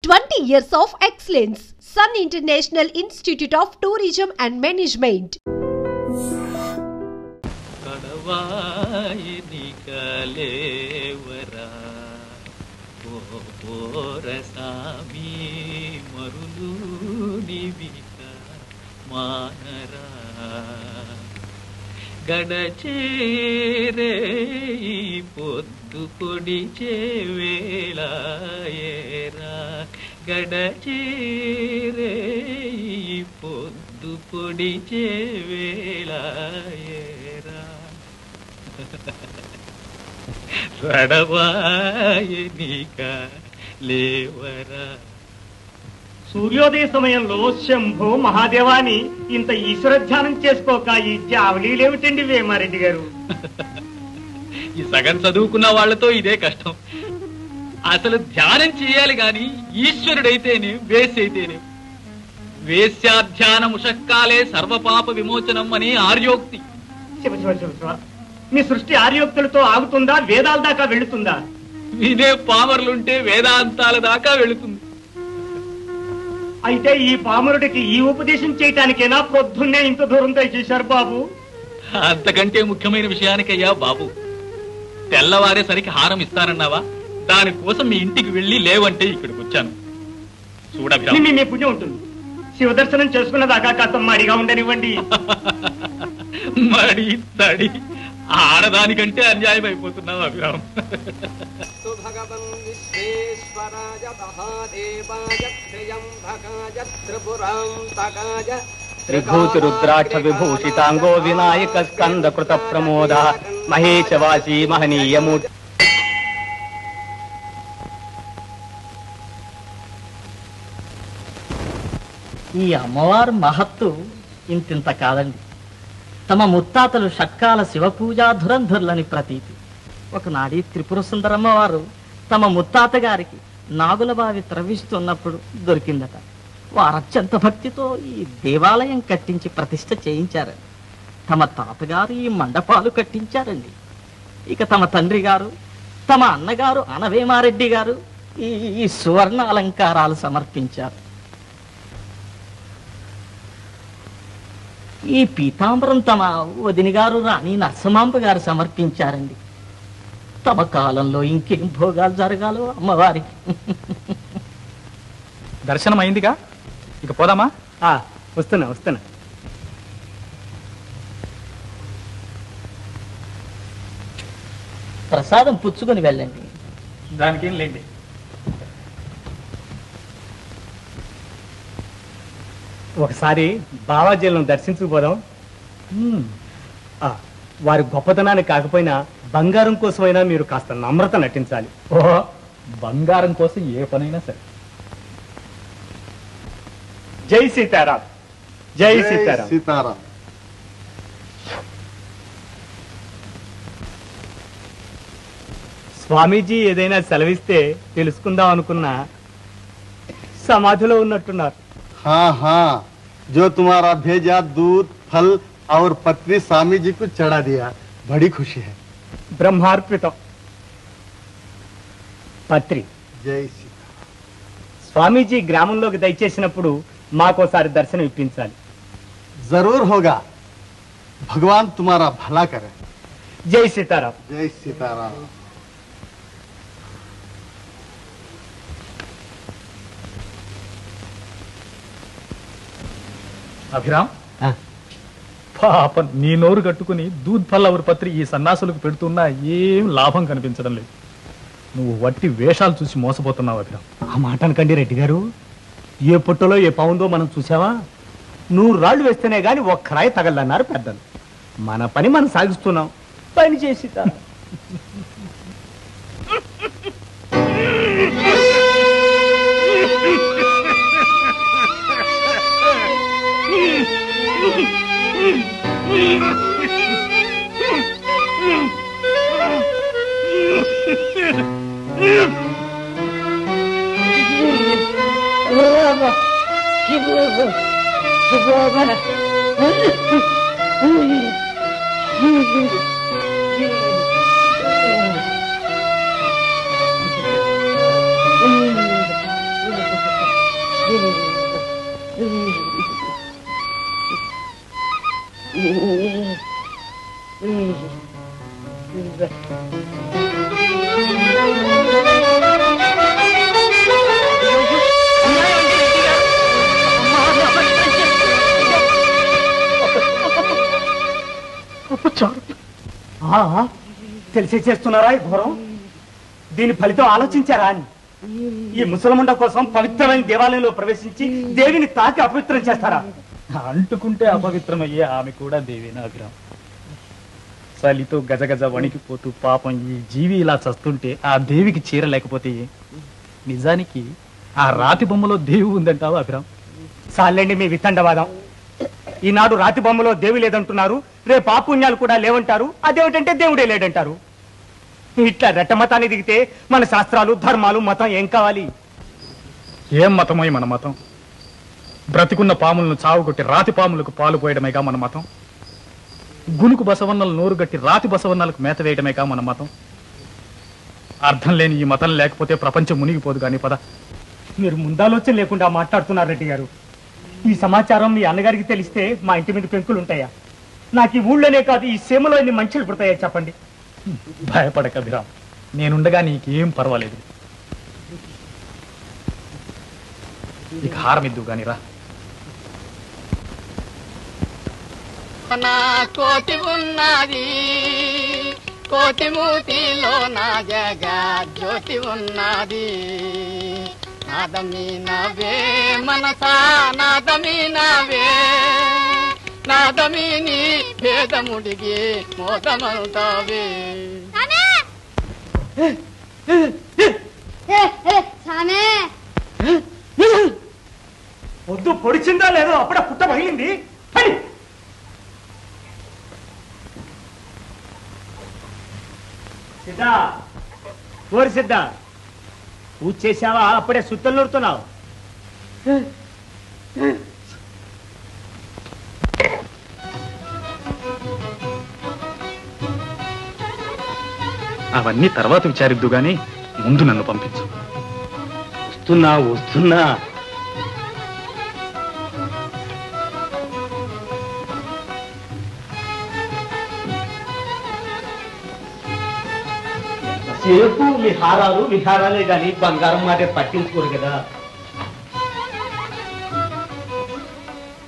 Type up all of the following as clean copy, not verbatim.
20 years of excellence. Sun International Institute of Tourism and Management. కడవాయిని కలేవరా ఓ పోరసామి మరులు నివిక మానరా గడచేరే పొద్దు పొడిచే వేళాయేరా గడచేరే పొద్దు పొడిచే వేళాయేరా రడవాయనిక లేవరా. సూర్యోదయ సమయంలో శంభో మహాదేవాని ఇంత ఈశ్వర ధ్యానం చేసుకోక ఈ జావలీలేమిటండి వేమారెడ్డి గారు? ఈ సగం చదువుకున్న వాళ్లతో ఇదే కష్టం. అసలు ధ్యానం చేయాలి గాని ఈశ్వరుడైతేనే వేసైతేనే. వేశ్యాధ్యానముషక్కాలే సర్వపాప విమోచనం అని ఆర్యోక్తి. శివ శివ శివ శివ, మీ సృష్టి ఆర్యోక్తులతో ఆగుతుందా, వేదాల దాకా వెళుతుందా? వినే పామరులుంటే వేదాంతాల దాకా వెళుతుంది. అయితే ఈ పామరుడికి ఈ ఉపదేశం చేయటానికేనా పొద్దున్నే ఇంత దూరం దయచేశారు బాబు? అంతకంటే ముఖ్యమైన విషయానికయ్యా బాబు. తెల్లవారేసరికి హారం ఇస్తానన్నావా? దానికోసం మీ ఇంటికి వెళ్లి లేవంటే ఇక్కడికి వచ్చాను. చూడభిరామ్, మీ పుణ్యం ఉంటుంది. శివ దర్శనం చేసుకున్న దాకా కాస్త మడిగా ఉండనివ్వండి. మడి తడి ఆడదానికంటే అన్యాయం అయిపోతున్నావు అభిరామ్. త్రిభూతి రుద్రాక్ష విభూషితాంగో వినాయక స్కంద కృత ప్రమోద మహేశవాసీ మహనీయమూర్తి. ఈ అమ్మవారు మహత్తు ఇంతింత కాదండి. తమ ముత్తాతలు షట్కాల శివపూజా ధురంధుర్లని ప్రతీతి. ఒకనాడి త్రిపుర సుందరమ్మవారు తమ ముత్తాత గారికి నాగులబావి త్రవ్విస్తున్నప్పుడు దొరికిందట. వారత్యంత భక్తితో ఈ దేవాలయం కట్టించి ప్రతిష్ఠ చేయించారు. తమ తాతగారు ఈ మండపాలు కట్టించారండి. ఇక తమ తండ్రి గారు, తమ అన్నగారు అనవేమారెడ్డి గారు ఈ సువర్ణ అలంకారాలు సమర్పించారు. ఈ పీతాంబరం తమ వదిని గారు రాణి నరసింహాంబ గారు సమర్పించారండి. తమ కాలంలో ఇంకేం భోగాలు జరగాలో అమ్మవారికి. దర్శనం అయిందిగా, ఇక పోదామా? వస్తున్నా వస్తున్నా. ప్రసాదం పుచ్చుకొని వెళ్ళండి. దానికేం లేండి. ఒకసారి బావాజీలను దర్శించుకుపోదాం. వారి గొప్పతనాన్ని కాకపోయినా బంగారం కోసమైనా మీరు కాస్త నమ్రత నటించాలి. ఓహో, బంగారం కోసం ఏ పనైనా సరే. జై సీతారాం, జై సీతారాం. సీతారాం. స్వామీజీ ఏదైనా సెలవిస్తే తెలుసుకుందాం అనుకున్నా సమాధిలో ఉన్నట్టున్నారు. हाँ हाँ, जो तुम्हारा भेजा दूध फल और पत्री स्वामी जी को चढ़ा दिया, बड़ी खुशी है. బ్రహ్మార్పితం. పత్రి. जय सीता. స్వామీజీ గ్రామంలోకి దయచేసినప్పుడు మాకోసారి దర్శనం ఇప్పించాలి. जरूर होगा. भगवान तुम्हारा भला करे. జై సీతారాం. जय सीताराम. అభిరామ్, పాపం నీ నోరు కట్టుకుని దూద్ పల్లవర్ పత్రి ఈ సన్నాసులకు పెడుతున్నా ఏం లాభం కనిపించడం లేదు. నువ్వు వట్టి వేషాలు చూసి మోసపోతున్నావు అభిరామ్. ఆ మాట అనకండి రెడ్డి గారు. ఏ పుట్టలో ఏ పావుందో మనం చూసావా? 100 రాళ్లు వేస్తేనే గాని ఒక్క రాయి తగలన్నారు పెద్దలు. మన పని మనం సాగిస్తున్నాం. పని చేసి తెలిసి చేస్తున్నారా ఈ ఘోరం? దీని ఫలితం ఆలోచించారా అని ఈ ముసలముండ కోసం పవిత్రమైన దేవాలయంలో ప్రవేశించి దేవిని తాకి అపవిత్రం చేస్తారా? అంటుకుంటే అపవిత్రమయ్యే ఆమె కూడా దేవేనా అభిరామ్. చలితో గజగజ వణికిపోతూ పాపం ఈ జీవి ఇలా చస్తుంటే ఆ దేవికి చీరలేకపోతే నిజానికి ఆ రాతి బొమ్మలో దేవి ఉందంటావా అభిరామ్? చాలండి మీ వితండవాదం. ఈనాడు రాతి బొమ్మలో దేవి లేదంటున్నారు, రేపు పాపుణ్యాలు కూడా లేవంటారు. అదేమిటంటే దేవుడే లేడంటారు. ఇట్లా రెట్టమతాన్ని దిగితే మన శాస్త్రాలు ధర్మాలు మతం ఏం కావాలి? ఏం మతమై మన మతం? బ్రతికున్న పాములను చావుగొట్టి రాతి పాములకు పాలు పోయడమేగా మన మతం. గునుకు బసవన్నలు నోరుగట్టి రాతి బసవన్నలకు మేత వేయడమేగా మన మతం. అర్థం లేని ఈ మతం లేకపోతే ప్రపంచం మునిగిపోదు కానీ పద. మీరు ముందాలోచన లేకుండా మాట్లాడుతున్నారు రెడ్డి గారు. ఈ సమాచారం మీ అన్నగారికి తెలిస్తే మా ఇంటి మీద పెంకులు ఉంటాయా? నాకు ఈ ఊళ్ళోనే కాదు ఈ సీమలో ఎన్ని మంచులు పుడతాయా చెప్పండి. భయపడక అభిరామ్, నేనుండగా నీకేం పర్వాలేదు. ఇక హారమిద్దు గాని రా. నా కోటి ఉన్నది, కోటి మూతిలో నా జగా జ్యోతి ఉన్నది. నాదమీ నవే మనసా నాదమీ నవే, నాదమీని భేదముడిగి మోదమవుతావే. వద్దు పొడిచిందా లేదో అప్పుడే పుట్ట పగిలింది. సిద్ధా ఓరి సిద్ధా, పూజ చేసావా? అప్పుడే సుత్తలు నూరుతున్నావు. అవన్నీ తర్వాత విచారిద్దు గాని ముందు నన్ను పంపించు. వస్తున్నా వస్తున్నా. సేపు విహారాలు విహారాలే గాని బంగారం మాట పట్టించుకోరు కదా.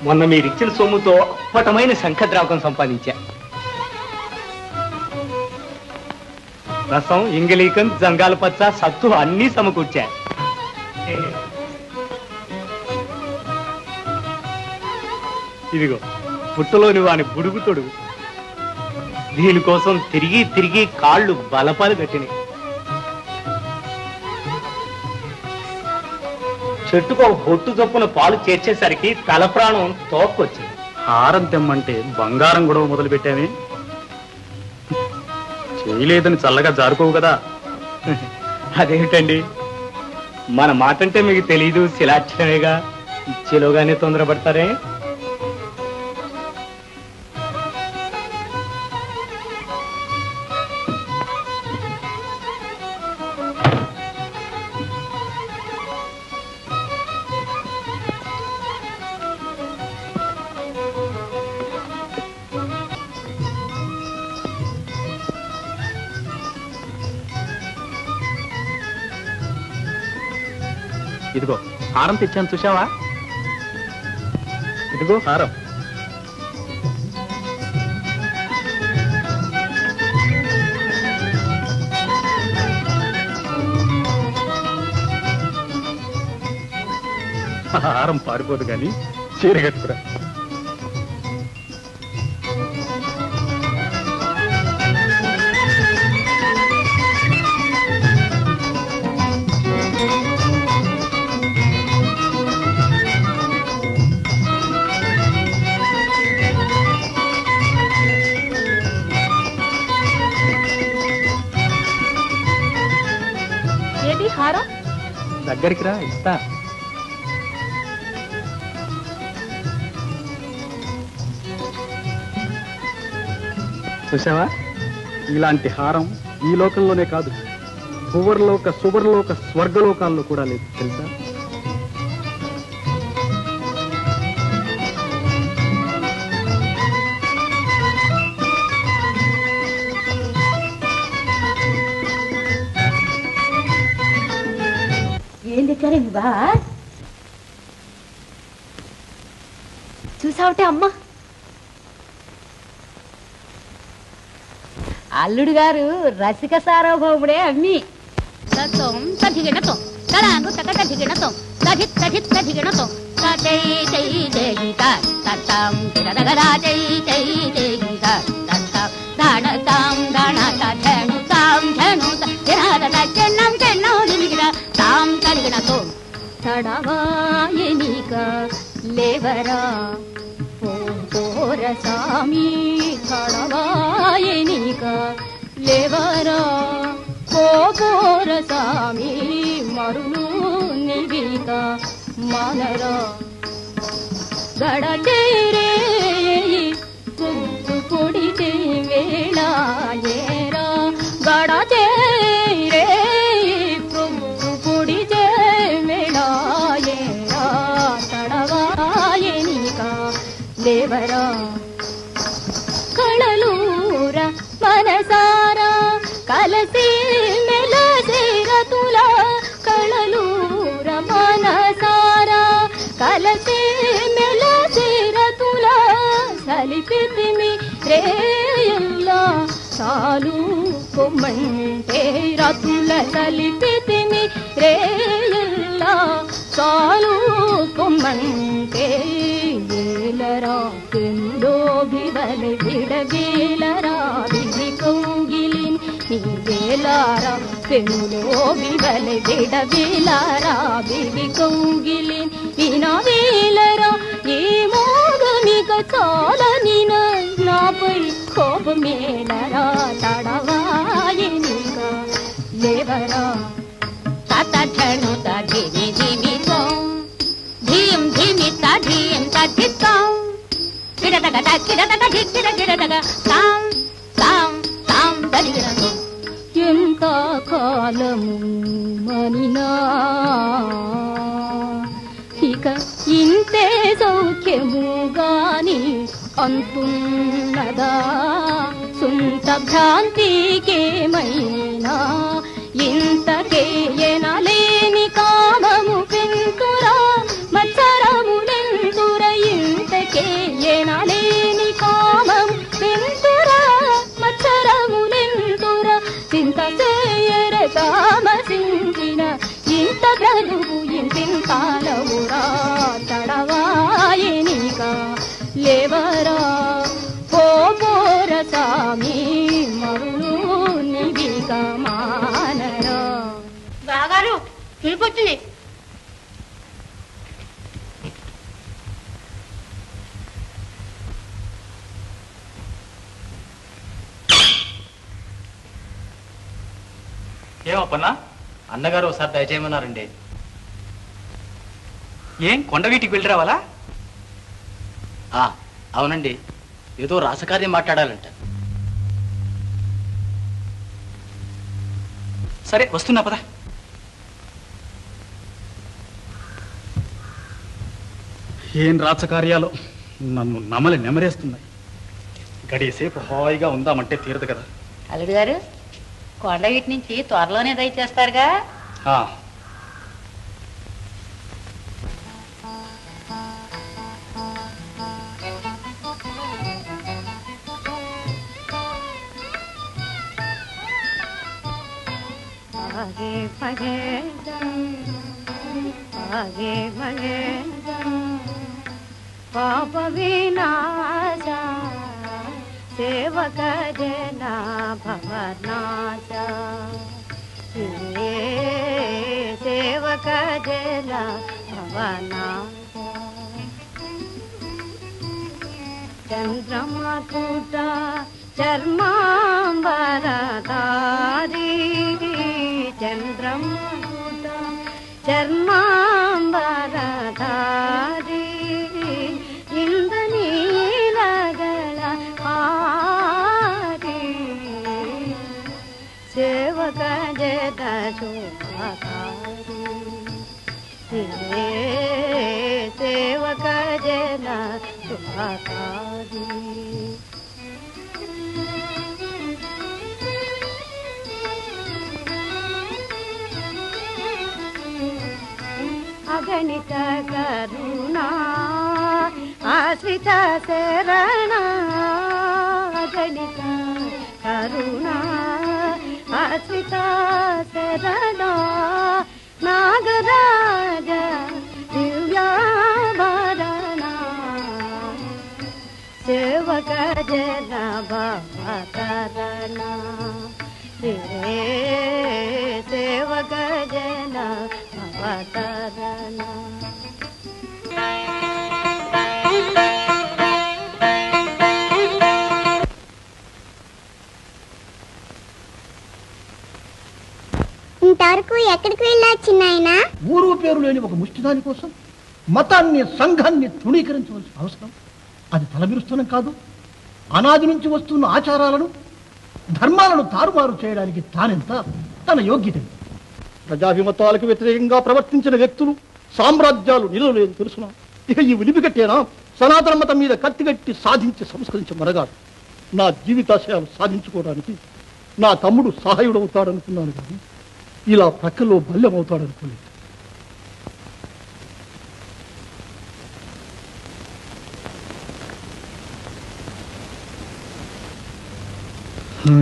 మొన్న మీరిచ్చిన సొమ్ముతో అప్పటమైన శంఖద్రావకం సంపాదించా. రసం, ఇంగలీకం, జంగాల పచ్చ, సత్తు అన్నీ సమకూర్చా. ఇదిగో పుట్టలోని వాని బుడుగు తొడుగు. దీనికోసం తిరిగి తిరిగి కాళ్ళు బలపాలు కట్టినాయి. చెట్టుకు ఒక బొట్టు చొప్పున పాలు చేర్చేసరికి తల ప్రాణం తోక్కొచ్చింది. హారం తెమ్మంటే బంగారం గొడవ మొదలు పెట్టామే. చేయలేదని చల్లగా జారుకోవు కదా. అదేమిటండి, మన మాట అంటే మీకు తెలీదు, శిలాక్షరమేగా. ఇచ్చేలోగానే తొందరపడతారే. ఇదిగో హారం తెచ్చాను చూసావా? ఇదిగో హారం. హారం పారిపోదు కానీ చీర కట్టుకురా. దగ్గరికి రా, ఇస్తా. చూసావా, ఇలాంటి హారం ఈ లోకంలోనే కాదు, భువర్లోక సువర్లోక స్వర్గలోకాల్లో కూడా లేదు తెలుసా? ఏం తెచ్చారండి బా? చూసావుటే అమ్మా, అల్లుడు గారు రసిక సార్వభౌముడే అమ్మి తదిగినతో తడాను తగ దిగినతో తది తది తదిగినతో తై తై దేగిత తత్తం తిరదగరా తై తై దేగిత తత్తం దాడతాం దాణత ధను తాం ధను తిరదగ చెన్నం చెన్నం దిగిన తాం తదిగినతో తడవాయనిక లేవరా పోరసామి తడవాయనిక లేవరా పోరసామి మరులు నివిక మనరా గడచేరే పొడితే వేళ ఏరా గడచేరే పొడితే వేళ ఏరా తడవాయనిక లేవరా కళలూర మనసారా కలసి మెలసేరతుల కళలూర మనసారా కలసి మెలసేరతుల సలిపితిమి రేయల్లా చాలు కొమ్మంటే రతుల సలిపితిమి రేయల్లా చాలు కొమ్మంటే ఏలరా పెండో బివల విడవేలరా విధి కౌగిలిని నీ వేలారా పెండో బివల విడవేలారా విధి కౌగిలిని వినా వేలరా ఏ మోగమిక చాలని నాపై కోపమేలరా తడవాయనిక లేవరా తతను తగిని దిమితో ధీం ధిమిత ధీం తదిత్తం కిడదగ కిడదగ కిడదగ తాం తాం తాం దరిగిరను ఎంత కాలము మనినా ఇక ఇంతే సౌఖ్యము గాని అంతున్నదా సుంత భ్రాంతికేమైనా ఇంతకే ఎనలేని కామము పెంతురా మత్సరములెందుర ఇంతకే ఎనలేని కామము పెంతురా మత్సరములెందుర చింత చేయర కామసించిన ఇంత బ్రతుకు ఇంతింతాలవురా తడవాయనిక లేవరా పోరసామి మరులు నివిక మానరా బాగారు పిలుపొచ్చింది ఏమప్పన్నా అన్నగారు ఒకసారి దయచేయమన్నారండి. ఏం కొండవీటికి వెళ్ళి రావాలా? అవునండి, ఏదో రాసకార్యం మాట్లాడాలంట. సరే వస్తున్నా పదా. ఏం రాచకార్యాలు నన్ను నమలి నెమరేస్తున్నాయి. గడిసేపు హాయిగా ఉందామంటే తీరదు కదా. అల్లుడు గారు కొండ వీటి నుంచి త్వరలోనే దయచేస్తారుగా. ఆగే మగేదం ఆగే మగేదం పాప వినాశ సేవక జన భవనాశ సేవక జన భవనాశ చంద్రమకుట చర్మాంబరధారి చంద్రమకుట చర్మాంబరధారి ఇంద్రనీలగల హారి సేవక జత శోభాకారి సేవక జన శుభాకారి అగణిత కరుణా ఆశ్రిత శరణ అగణిత కరుణా అస్మితా శరణా నాగరాజ దివ్యాభరణా సేవక జన భవతరణా సేవక జన భవతరణా. ఇంతవరకు ఎక్కడికి వెళ్ళొచ్చు నాయనా? ఊరు పేరు లేని ఒక ముష్టిదాని కోసం మతాన్ని సంఘాన్ని తృణీకరించవలసిన అవసరం అది తలబిరుస్తున్నాం కాదు. అనాది నుంచి వస్తున్న ఆచారాలను ధర్మాలను తారుమారు చేయడానికి తానెంత, తన యోగ్యత. ప్రజాభిమతాలకు వ్యతిరేకంగా ప్రవర్తించిన వ్యక్తులు సామ్రాజ్యాలు నిలవలేదు తెలుసునా. ఇక ఈ ఉలిపికట్టేనా సనాతన మతం మీద కత్తిగట్టి సాధించి సంస్కరించి మరగాదు. నా జీవితాశయాలు సాధించుకోవడానికి నా తమ్ముడు సహాయుడు అవుతాడనుకున్నాను కానీ ఇలా ప్రక్కల్లో బల్యం అవుతాడనుకోలేదు.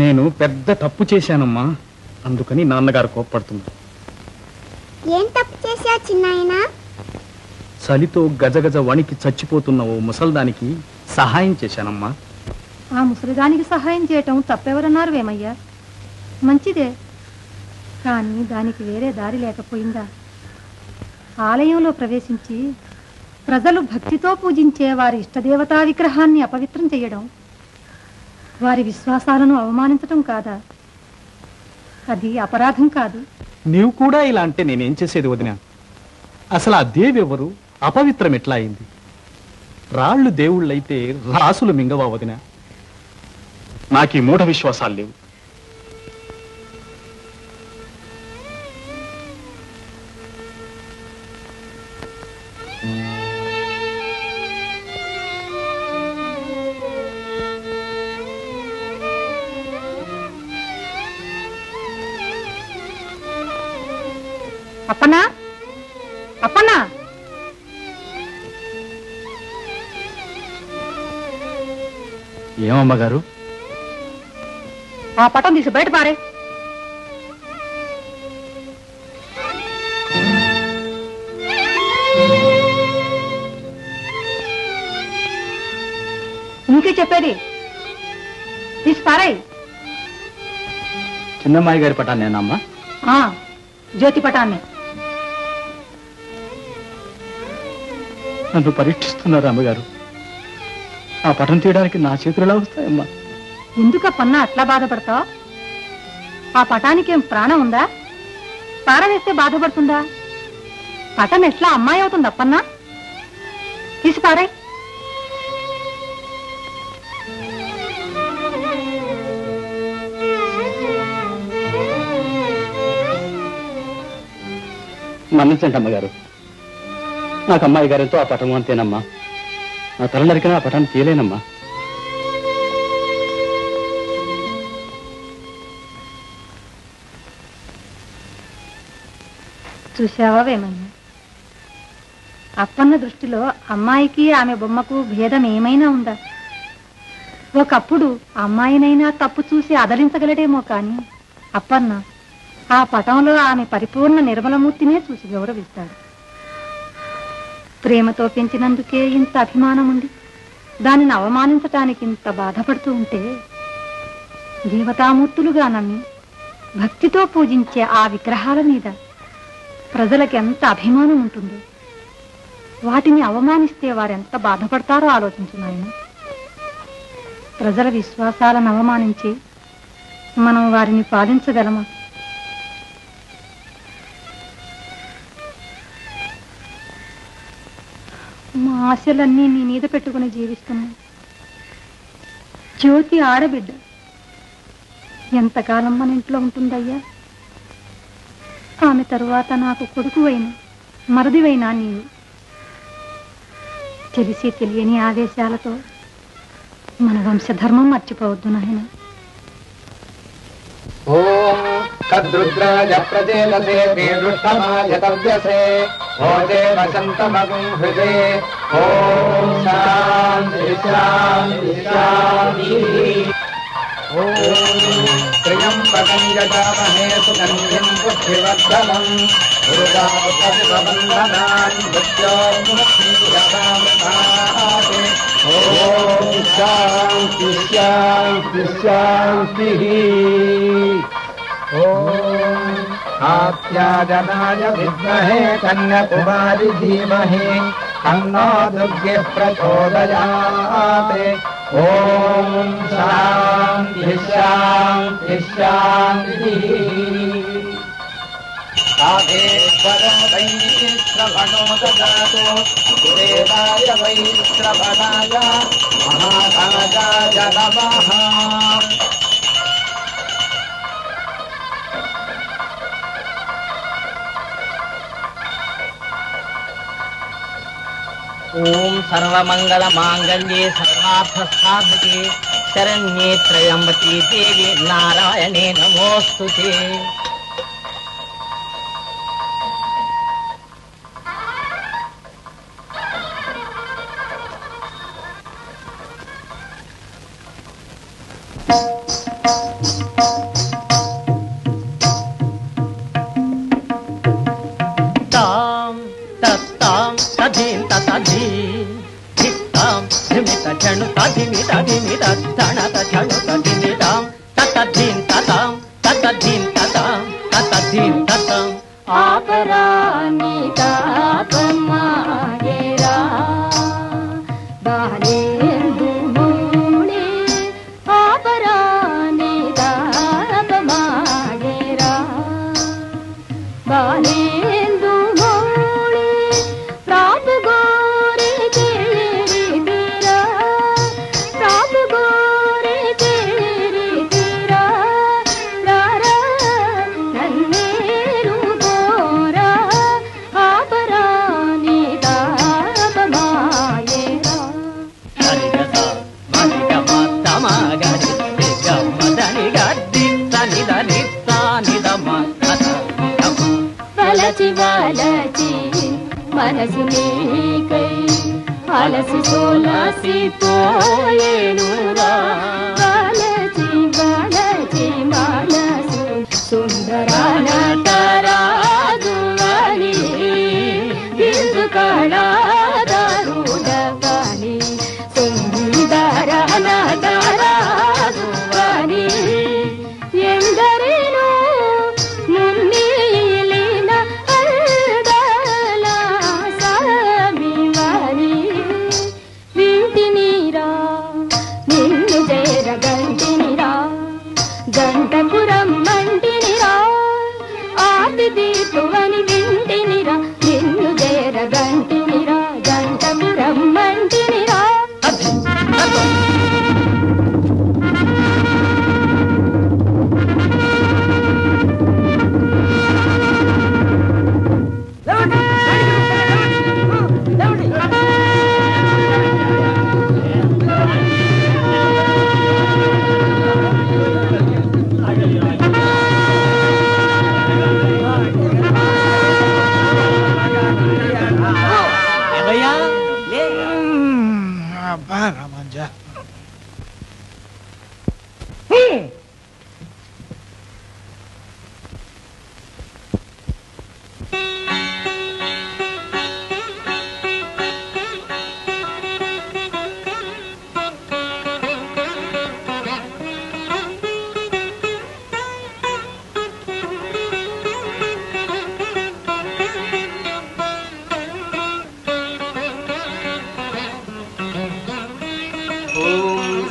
నేను పెద్ద తప్పు చేశానమ్మా, అందుకని నాన్నగారు కోప్పడుతున్నారు. ఏం తప్పు చేశావు చిన్నాయనా? చలితో గజగజ వణికి చచ్చిపోతున్న ఓ ముసల్దానికి సహాయం చేశానమ్మా. ఆ ముసలిదానికి సహాయం చేయటం తప్పెవరన్నారు వేమయ్యా? మంచిదే, కానీ దానికి వేరే దారి లేకపోయిందా? ఆలయంలో ప్రవేశించి ప్రజలు భక్తితో పూజించే వారి ఇష్టదేవతా విగ్రహాన్ని అపవిత్రం చేయడం, వారి విశ్వాసాలను అవమానించటం కాదా? అది అపరాధం కాదు. నీవు కూడా ఇలా అంటే నేనేం చేసేది వదినా? అసలు ఆ దేవి ఎవరు? అపవిత్రం ఎట్లా అయింది? రాళ్ళు దేవుళ్ళైతే రాసులు మింగవా వదినా? నాకీ మూఢ విశ్వాసాలు లేవు. అప్పన్నా, అప్పన్నా, ఏమమ్మగారు? ఆ పటం తీసి బయట పారే. ఇంకే చెప్పేది, తీసి పారాయి. చిన్నమ్మాయి గారి పటాన్నేనమ్మా? జ్యోతి పటాన్ని. నన్ను పరీక్షిస్తున్నారు అమ్మగారు. ఆ పటం తీయడానికి నా చేతులు ఎలా వస్తాయమ్మా? ఎందుకప్పన్నా అట్లా బాధపడతావు? ఆ పటానికేం ప్రాణం ఉందా? పారవేస్తే బాధపడుతుందా? పటం ఎట్లా అమ్మాయి అవుతుంది అప్పన్నా? తీసి పారాయి. మన్నించండి అమ్మగారు, నాకు అమ్మాయి గారితో ఆ పటం అంతేనమ్మా. నా తల నరికిన ఆ పటాన్ని తీయలేనమ్మా. చూసావా వేమయ్య, అప్పన్న దృష్టిలో అమ్మాయికి ఆమె బొమ్మకు భేదం ఏమైనా ఉందా? ఒకప్పుడు అమ్మాయినైనా తప్పు చూసి అదలించగలడేమో కానీ అప్పన్న ఆ పటంలో ఆమె పరిపూర్ణ నిర్మలమూర్తినే చూసి గౌరవిస్తాడు. ప్రేమతో పెంచినందుకే ఇంత అభిమానం ఉంది, దానిని అవమానించటానికి ఇంత బాధపడుతూ ఉంటే, దేవతామూర్తులుగా నమ్మి భక్తితో పూజించే ఆ విగ్రహాల మీద ప్రజలకు ఎంత అభిమానం ఉంటుందో, వాటిని అవమానిస్తే వారెంత బాధపడతారో ఆలోచించు నాయన. ప్రజల విశ్వాసాలను అవమానించి మనం వారిని పాలించగలమా? మా ఆశలన్నీ నీ మీద పెట్టుకుని జీవిస్తున్నాం. జ్యోతి ఆడబిడ్డ ఎంతకాలం మన ఇంట్లో ఉంటుందయ్యా? ఆమె తరువాత నాకు కొడుకువైనా మరదివైనా నీవు. తెలిసి తెలియని ఆదేశాలతో మన వంశధర్మం మర్చిపోవద్దు నాయన. ఓం కద్రుద్రాజ ప్రజేలసే పీడుష్టమాజతవ్యసే ఓజే వసంతమగుం హృదే. ఓం శాంతి శాంతి శాంతి. त्र्यम्बकं यजामहे सुगन्धिं पुष्टिवर्धनम् उर्वारुकविवन्दनान् मृत्योर्मुक्तिरवामृतात् ॐ शान्ति शान्ति शान्तिः ॐ कात्यायनाय विद्महे कन्याकुमारी धीमहि तन्नो दुर्गे प्रचोदयात् ॐ शान्ति शान्ति शान्तिः कामेश्वरो वै श्रवणो ददातु देवाय वै श्रवणाय महाराजाय नमः ओम सर्वमंगल मांगल्ये सर्वार्थ साधके शरण्ये त्र्यंबके देवी नारायणे नमोस्तुते। ताम तत्ताम तधीम ततधी धिक्ताम धिमित झणु तधिमित धिमित धणत झणु तधिमिताम ततधीम तताम ततधीम तताम ततधीम तताम आपरानी तापमागेरा बालेंदु मूले आपरानी तापमागेरा बालेंदु मूले प्राप गोरे तेरी तेरा प्राप गोरे तेरी तेरा रारा नन्नेरु गोरा आपरानी तापमागेरा हरिगसा मरिगम तमागरि गमदनि गद्दि सनिदनि सानिदम వలచి వలచి మనసు నీకై అలసి సోలసి పోయేనురా వలచి వలచి మనసు సుందర నటరాజువని బిందు కళాదారుడవని సుందర నటరాజువని ఎందరినో మున్నీలిన అల్దల సామివని వింటినిరా నిన్ను చేరగంటినిరా గంటపురం మంటినిరా ఆపి దీపువని వింటినిరా నిన్ను చేరగంటినిరా గంటపురం మంటినిరా ఎవయ్యా లే అబ్బా రామంజా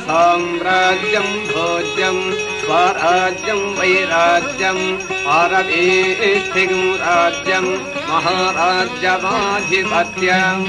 साम्राज्यं भोज्यं स्वराज्यं वैराज्यं पारवेष्ठिं राज्यं महाराज्यमाधिपत्यम्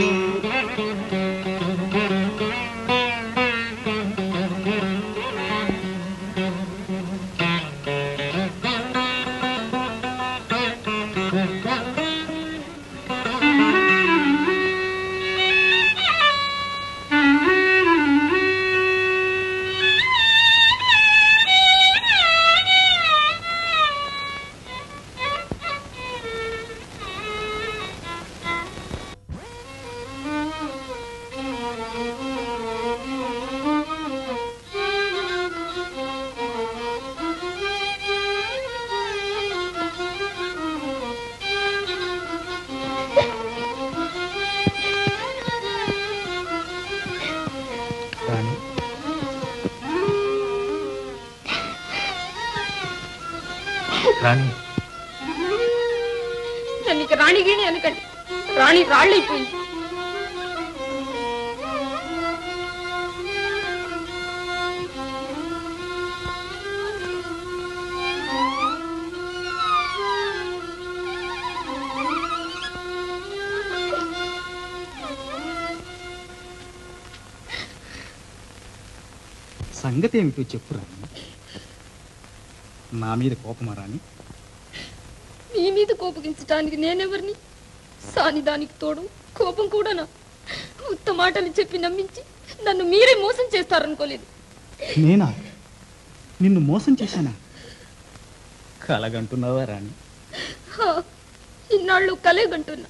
రాణి నన్ను ఇక రాణి గీణి అనకండి. రాణి రాళ్ళైపోయింది. సంగతి ఏమిటో చెప్పు రాణి. నా మీద కోపమా రాణి? మీ మీద కోపగించడానికి నేనెవరిని? సాని దానికి తోడు కోపం కూడానా? ఉత్త మాటలు చెప్పి నమ్మించి నన్ను మీరే మోసం చేస్తారనుకోలేదు. నేనా? నిన్ను మోసం చేశానా? కలగంటున్నావా రాణి? ఇన్నాళ్ళు కలేగంటున్నా.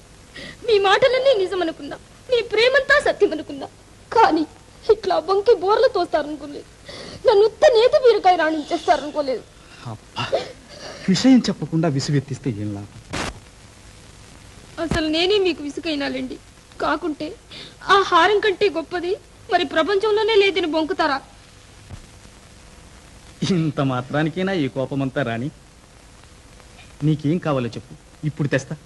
మీ మాటలన్నీ నిజమనుకున్నా, మీ ప్రేమంతా సత్యమనుకున్నా. కానీ ఇట్లా బంకి బోర్లు తోస్తారనుకోలేదు. నన్ను ఉత్త నేత బీరకాయ రాణించేస్తారనుకోలేదు. అబ్బా, విషయం చెప్పకుండా విసుగెత్తిస్తే ఏం లాభం? అసలు నేనే మీకు విసుగైనాలండి. కాకుంటే ఆ హారం కంటే గొప్పది మరి ప్రపంచంలోనే లేదని బొంకుతారా? ఇంత మాత్రానికైనా ఈ కోపమంతా రాణి? నీకేం కావాలో చెప్పు, ఇప్పుడు తెస్తా.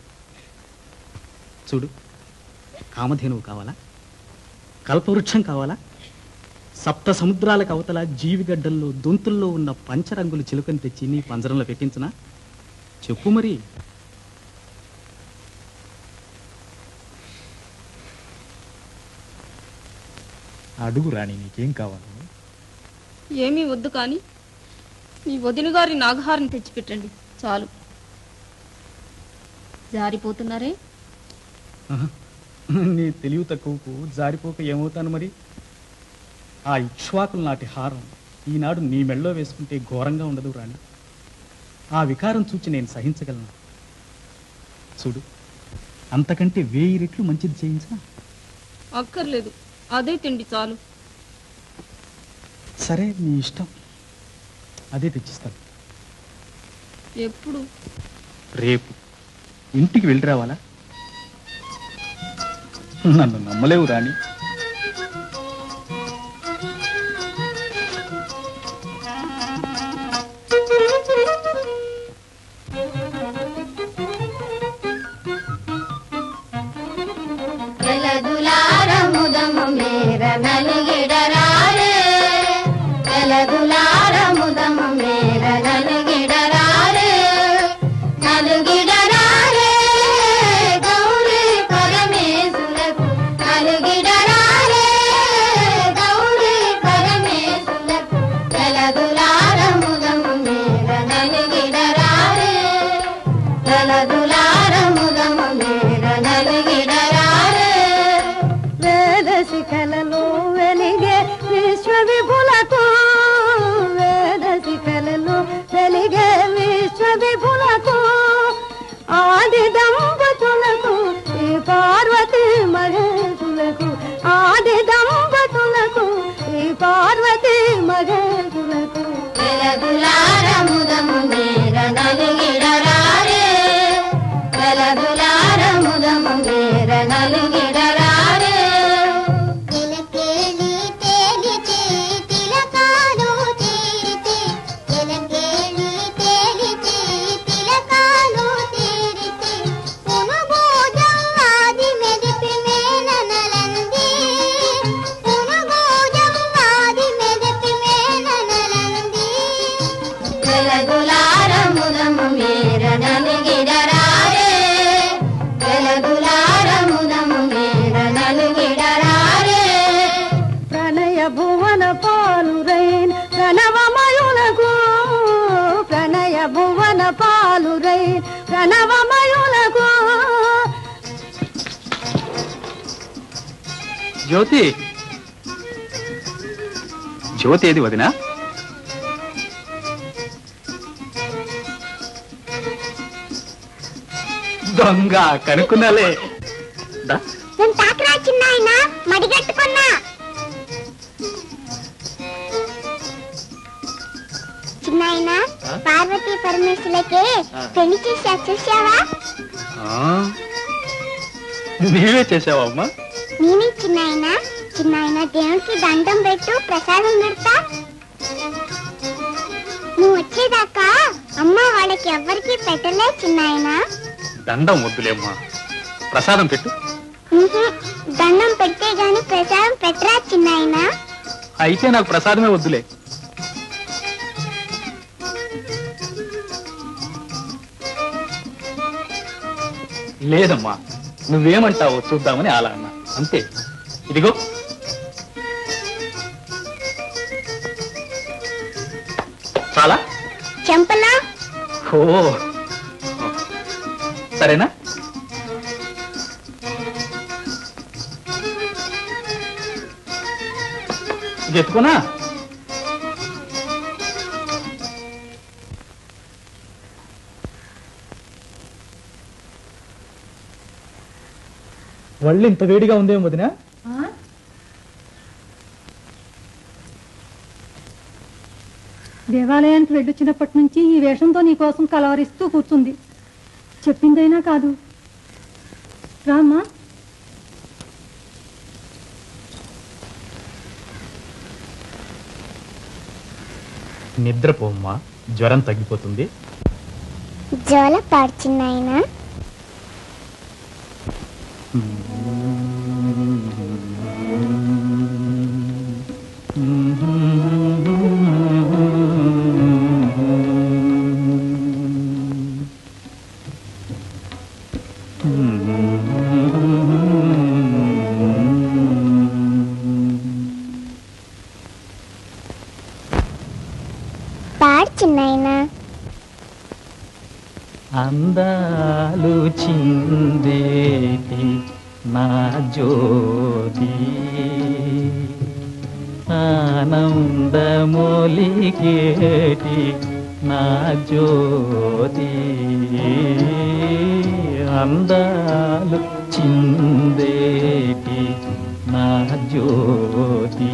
చూడు, కామధేనువు కావాలా? కల్పవృక్షం కావాలా? సప్త సముద్రాలకు అవతల జీవిగడ్డల్లో దొంతుల్లో ఉన్న పంచరంగులు చిలుకని తెచ్చి నీ పంజరంలో పెట్టించనా? చెప్పు మరి. అడుగు రాణి, నీకేం కావాలి? ఏమీ వద్దు, కానీ మీ వదిన గారి నాగహారం తెచ్చిపెట్టండి చాలు. జారిపోతున్నారే? నీ తెలివి తక్కువకు జారిపోక ఏమవుతాను మరి? ఆ ఇక్ష్వాకుల నాటి హారం ఈనాడు నీ మెళ్ళో వేసుకుంటే ఘోరంగా ఉండదు రాణి. ఆ వికారం చూచి నేను సహించగలను. చూడు, అంతకంటే 1000 రెట్లు మంచిది చేయించా? అక్కర్లేదు, అదే తిండి చాలు. సరే, నీ ఇష్టం. అదే తెచ్చిస్తాను. ఎప్పుడు? రేపు. ఇంటికి వెళ్ళి రావాలా? నన్ను నమ్మలేవు రాణి. వెలదులారముదము మేర నలుగిడరారే, వెలదులారముదము మేర నలుగిడరారే, నలుగిడరారే గౌరీ పరమేశులకు, నలుగిడరారే గౌరీ పరమేశులకు, వెలదులారముదము మేర నలుగిడరారే, వెలదులారముదము మేర నలుగిడరారే. వేదశిఖలలో వెలిగే విశ్వవిభులకు, వేదశిఖలలో వెలిగే విశ్వవిభులకు, ఆది దంపతులకు ఈ పార్వతీ మహేశులకు, ఆది దంపతులకు ఈ పార్వతీ మహేశులకు, వెలదులారముదము మేర నలుగిడరారే, వెలదులారముదము మేర నలుగిడరారే. ఎలకేలి తేలితే తిలకాలు తీరితే, ఎలకేలి తేలితే తిలకాలు తీరితే, పునుగోజం ఆది మెదిపి మేననలంది, పునుగోజం ఆది మెదిపి మేననలంది. వెలదులారముదము మేర నలుగిడరారే, వెలదులారముదము మేర నలుగిడరారే. ప్రణయ భువన పాలురైన్ ప్రణవమయులకు, ప్రణయ భువన పాలురైన్ ప్రణవమయులకు. జ్యోతి, జ్యోతి ఏది వదినా? దొంగ కనుక్కున్నాలే. నేను తాకరా చిన్నాయన మడిగట్టుకున్నా. చిన్నాయన పార్వతీ పరమేశ్వరులకే పెళ్లి చేసి చూసావా? నీవే చేసావా అమ్మా? నేనే చిన్నాయన. చిన్నాయన దేవునికి దండం పెట్టు, ప్రసాదం పెడతా. నువ్వు వచ్చేదాకా అమ్మ వాళ్ళకి ఎవరికి పెట్టలే చిన్నాయన. దండం వద్దులేమ్మా, ప్రసాదం పెట్టు. దండం పెట్టే గాని ప్రసాదం పెట్టరా చిన్నాయన? అయితే నాకు ప్రసాదమే వద్దులే. లేదమ్మా, నువ్వేమంటావో చూద్దామని అలా అన్నా, అంతే. ఇదిగో చాలా చెంపలా. ఓ సరేనా? ఎత్తుకున్నా. వళ్ళు ఇంత వేడిగా ఉందేమో వదినా? దేవాలయానికి వెళ్ళొచ్చినప్పటి నుంచి ఈ వేషంతో నీకోసం కలవరిస్తూ కూర్చుంది. చెప్పిందైనా కాదు. రామ్మా. నిద్రపోమ్మా, జ్వరం తగ్గిపోతుంది. జోల పాడుచున్నాయన. పాడుచున్నాయన. అందాలు చిందేటి నా జ్యోతి, ఆనందమొలికేటి నా జ్యోతి, అందాలు చిందేటి నా జ్యోతి,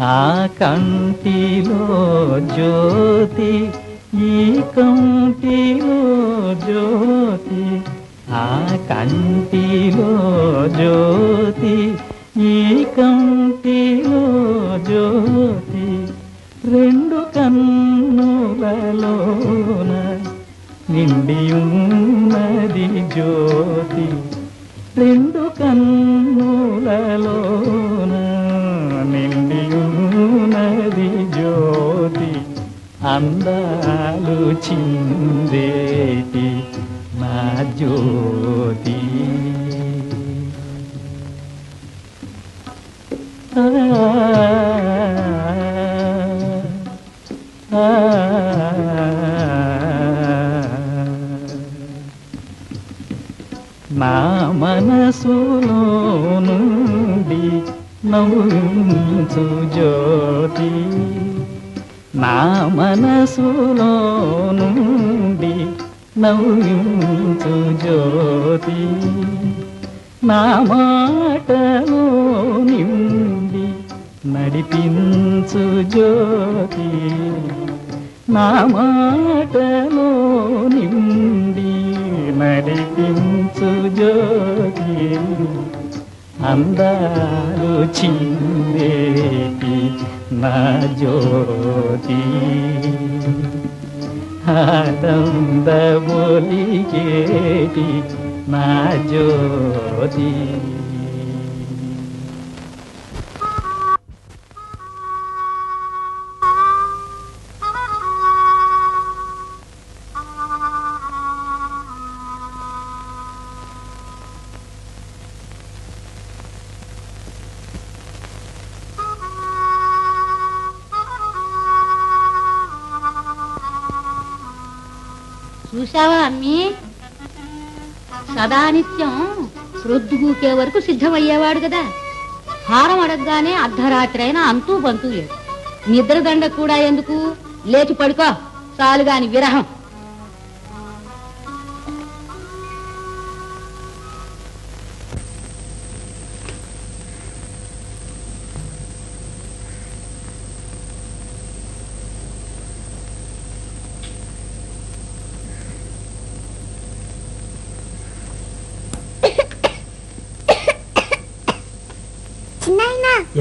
ఆ కంటిలో జ్యోతి, ఈ కంటిలో జ్యోతి, ఆ కంటిలో జ్యోతి, ఈ కంటిలో జ్యోతి, రెండు కన్నులలోన నిండియున్నది జ్యోతి, రెండు కన్నులలోన నిండియున్నది జ్యోతి, అందాలు చిందేటి నా జ్యోతి. నా మనసులో నుండి నవ్వించు జ్యోతి, నా మనసులో నుండి నవ్వించు జ్యోతి, నా మాటలో నిండి నడిపించు జ్యోతి, నా మాటలో నిండి నడిపించు జ్యోతి, అందాలు చిందేటి నా జ్యోతి, ఆనందమొలికేటి నా జ్యోతి. చూశావా అమ్మీ, సదానిత్యం ప్రొద్దుగూకే వరకు సిద్ధమయ్యేవాడు కదా. హారం అడగగానే అర్ధరాత్రి అయినా అంతూ బంతూ లేదు. నిద్రదండ కూడా ఎందుకు, లేచి పడుకో చాలుగాని విరహం.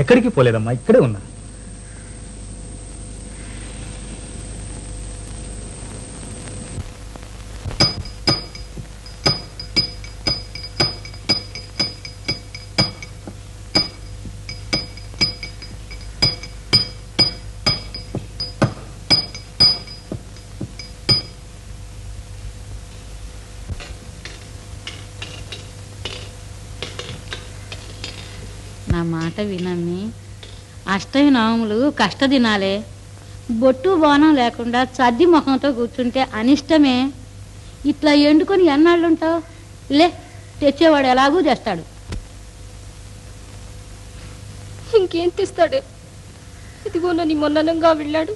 ఎక్కడికి పోలేదమ్మా, ఇక్కడే ఉన్నా. నా మాట వినమ్మి. అష్టమి నవములు కష్టదినాలే. బొట్టు బోనం లేకుండా సర్ది ముఖంతో కూర్చుంటే అనిష్టమే. ఇట్లా ఎండుకొని ఎన్నాళ్ళు ఉంటావు? లే, తెచ్చేవాడు ఎలాగూ తెస్తాడు. ఇంకేం తెస్తాడే? ఇదిగో నన్ను మొన్ననంగా వెళ్ళాడు.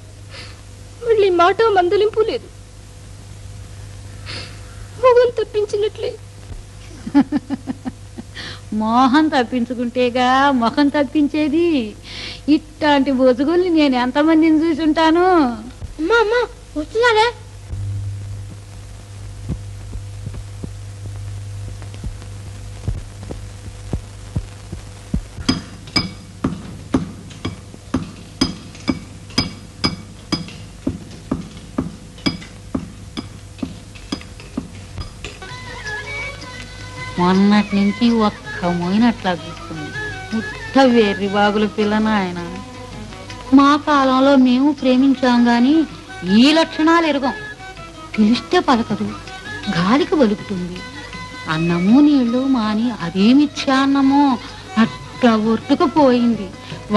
మళ్ళీ మాట మందలింపు లేదు. మొగం తప్పించినట్లే. మోహం తప్పించుకుంటేగా ముఖం తప్పించేది. ఇట్లాంటి బొతుగుల్ని నేను ఎంతమందిని చూసుంటాను. అమ్మా అమ్మా వస్తున్నాడే. మొన్నటి నుంచి ఒక్క మోయినట్లా చూస్తుంది. ముట్ట వేర్రి బాగుల పిల్లన ఆయన. మా కాలంలో మేము ప్రేమించాం గాని ఈ లక్షణాలు ఎరగం. పిలిస్తే పలకదు, గాలికి వలుకుతుంది. అన్నము నీళ్లు మాని అదేమిచ్చా అన్నమో అట్లా ఒట్టుకుపోయింది.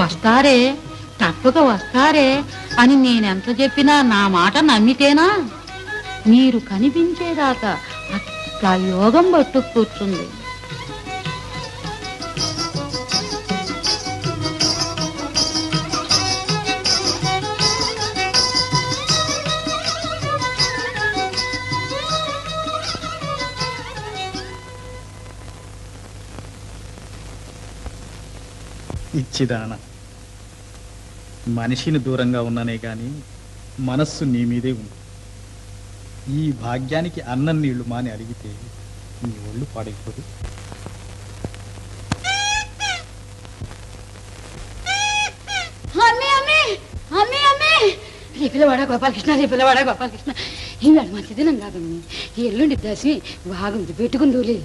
వస్తారే, తప్పక వస్తారే అని నేనెంత చెప్పినా నా మాట నమ్మితేనా? మీరు కనిపించేదాకా అట్లా యోగం పట్టు కూర్చుంది. ఇచ్చిదాన మనిషిని దూరంగా ఉన్నానే గాని మనస్సు నీ మీదే ఉంది. ఈ భాగ్యానికి అన్నం నీళ్లు మాని అడిగితే నీ ఒళ్ళు పాడైపోదు. పిల్లవాడా గోపాలకృష్ణ, రే పిల్లవాడా గోపాలకృష్ణ, ఈనాడు మంచి దినం కాదమ్మి. ఎల్లుండి దశమి బాగుంది, పెట్టుకుందూలే.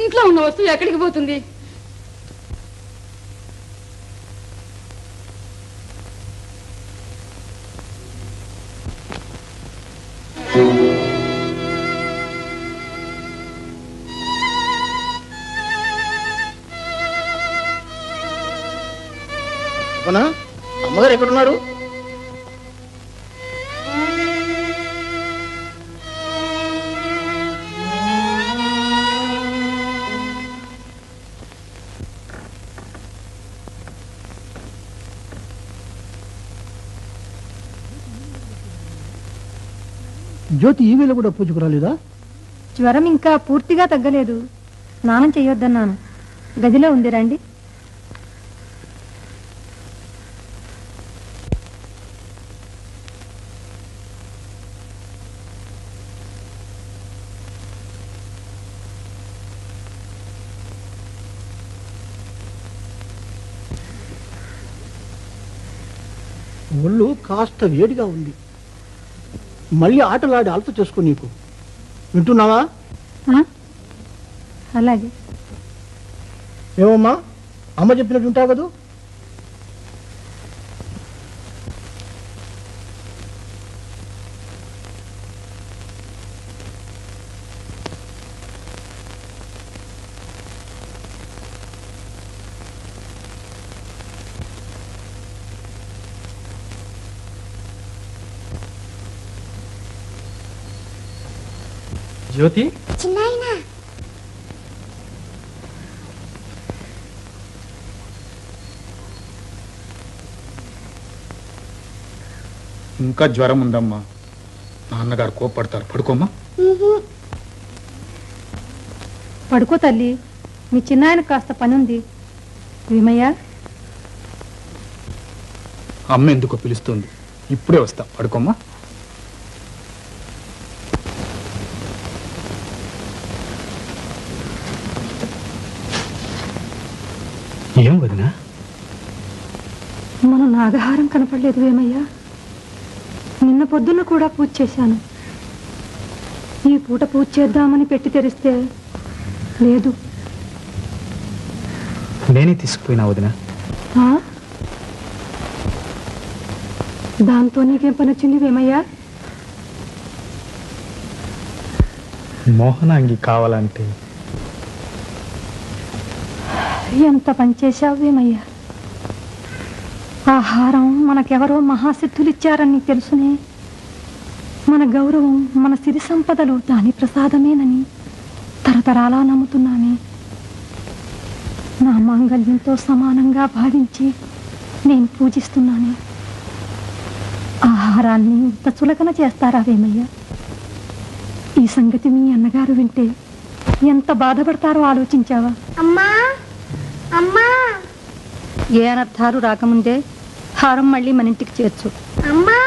ఇంట్లో ఉన్న వస్తువు ఎక్కడికి పోతుంది? అమ్మగారు ఎక్కడున్నారు? జ్యోతి ఈ వేళ కూడా పూజకు రాలేదా? జ్వరం ఇంకా పూర్తిగా తగ్గలేదు. స్నానం చేయొద్దన్నాను. గదిలో ఉంది, రండి. ఒళ్ళు కాస్త వేడిగా ఉంది. మళ్ళీ ఆటలాడి అలత చేసుకో. నీకు వింటున్నావా? అలాగే. ఏమమ్మా, అమ్మ చెప్పినట్టు ఉంటావు కదా? జ్యోతి, చిన్నాయనా ఇంకా జ్వరం ఉందమ్మా. నాన్నగారు కోప్పడతారు. పడుకోమ్మా. పడుకో తల్లి, మీ చిన్నాయన కాస్త పనుంది. భీమయ్య, అమ్మ ఎందుకో పిలుస్తుంది. ఇప్పుడే వస్తా. పడుకోమ్మా. ఏం వదినా? మన నాగహారం కనపడలేదు వేమయ్య. నిన్న పొద్దున్న కూడా పూజ చేశాను. ఈ పూట పూజ చేద్దామని పెట్టి తెరిస్తే లేదు. నేనే తీసుకుపోయినా వదినా. దాంతో నీకేం పని వచ్చింది వేమయ్య? మోహనాంగి కావాలంటే ఎంత పనిచేశావు వేమయ్యా. ఆ హారం మనకెవరో మహాసిద్ధులిచ్చారని తెలుసునే. మన గౌరవం, మన సిరి సంపదలు దాని ప్రసాదమేనని తరతరాలా నమ్ముతున్నామే. నా మాంగళ్యంతో సమానంగా భావించి నేను పూజిస్తున్నానే. ఆ హారాన్ని ఇంత చులకన చేస్తారా వేమయ్యా? ఈ సంగతి మీ అన్నగారు వింటే ఎంత బాధపడతారో ఆలోచించావా? అమ్మా అమ్మా, ఏ అనర్థాలు రాకముందే హారం మళ్ళీ మన ఇంటికి చేర్చు. అమ్మా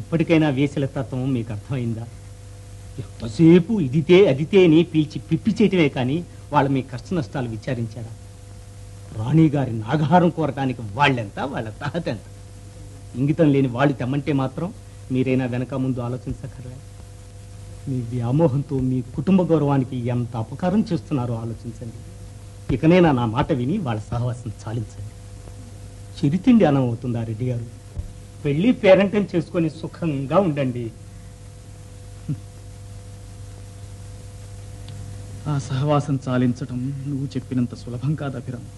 ఇప్పటికైనా వేసల తత్వం మీకు అర్థమైందా? ఎంతసేపు ఇదితే అదితే అని పీల్చి పిప్పి చేయటమే కానీ వాళ్ళు మీ కష్ట నష్టాలు విచారించారా? రాణిగారి నాగహారం కోరటానికి వాళ్ళెంత, వాళ్ళ తాహత ఎంత? ఇంగితం లేని వాళ్ళు తెమ్మంటే మాత్రం మీరైనా వెనక ముందు ఆలోచించకర్రా. మీ వ్యామోహంతో మీ కుటుంబ గౌరవానికి ఎంత అపకారం చేస్తున్నారో ఆలోచించండి. ఇకనైనా నా మాట విని వాళ్ళ సహవాసం చాలించండి. చిరితిండి అనం అవుతుందా రెడ్డి గారు? పెళ్లి పేరెంటం చేసుకొని సుఖంగా ఉండండి. ఆ సహవాసం చాలించటం నువ్వు చెప్పినంత సులభం కాదు అభిరామ్.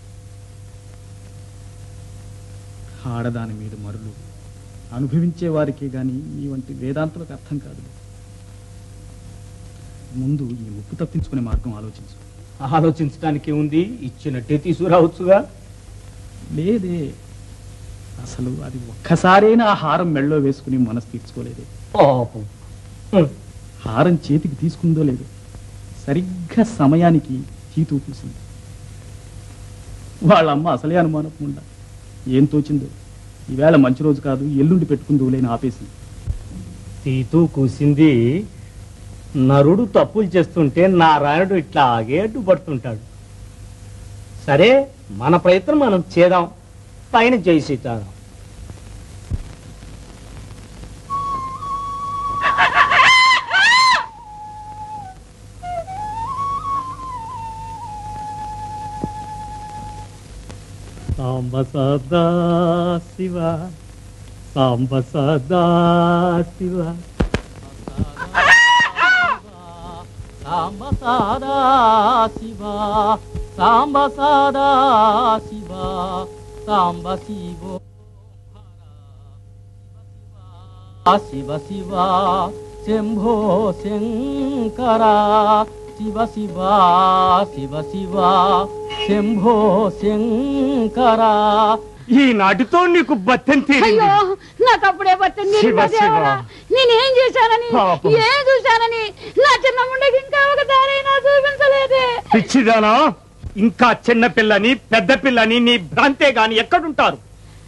ఆడదాని మీద మరులు అనుభవించే వారికి గాని నీ వంటి వేదాంతులకు అర్థం కాదు. ముందు ఈ ముప్పు తప్పించుకునే మార్గం ఆలోచించు. ఆలోచించడానికి ఉంది, ఇచ్చినట్టే తీసుకురావచ్చుగా. లేదే, అసలు అది ఒక్కసారైనా ఆ హారం మెళ్ళో వేసుకుని మనసు తీర్చుకోలేదే. హారం చేతికి తీసుకుందో లేదో సరిగ్గా సమయానికి చీతూ పూసింది. వాళ్ళమ్మ అసలే అనుమానకుండా ఏం తోచిందో ఈవేళ మంచి రోజు కాదు, ఎల్లుండి పెట్టుకుందో లేని ఆపేసి తీతూ కూసింది. నరుడు తప్పులు చేస్తుంటే నారాయణుడు ఇట్లాగే అడ్డుపడుతుంటాడు. సరే, మన ప్రయత్నం మనం చేద్దాం. పైన జై సీతారాం. సాంబ సదా శివ, సాంబ సదా శివ, సాంబ సదా శివ, సాంబ సదా శివ, సాంబ శివో శివ శివ, శంభో శంకర, శివ శివ శివ శివ, శంభో శంకర. ఈ నాటితో నీకు బత్తెం తీరింది. అయ్యో, నాకు అప్పుడే బత్తెం తీరింది దేవుడా. నేనేం చేశానని, ఏం చూశానని నా చిన్న ముండకి ఇంకా ఒక దారైనా చూపించలేదే. పిచ్చిదానా, ఇంకా చిన్న పిల్లని పెద్ద పిల్లని నీ భ్రాంతే గాని ఎక్కడుంటారు?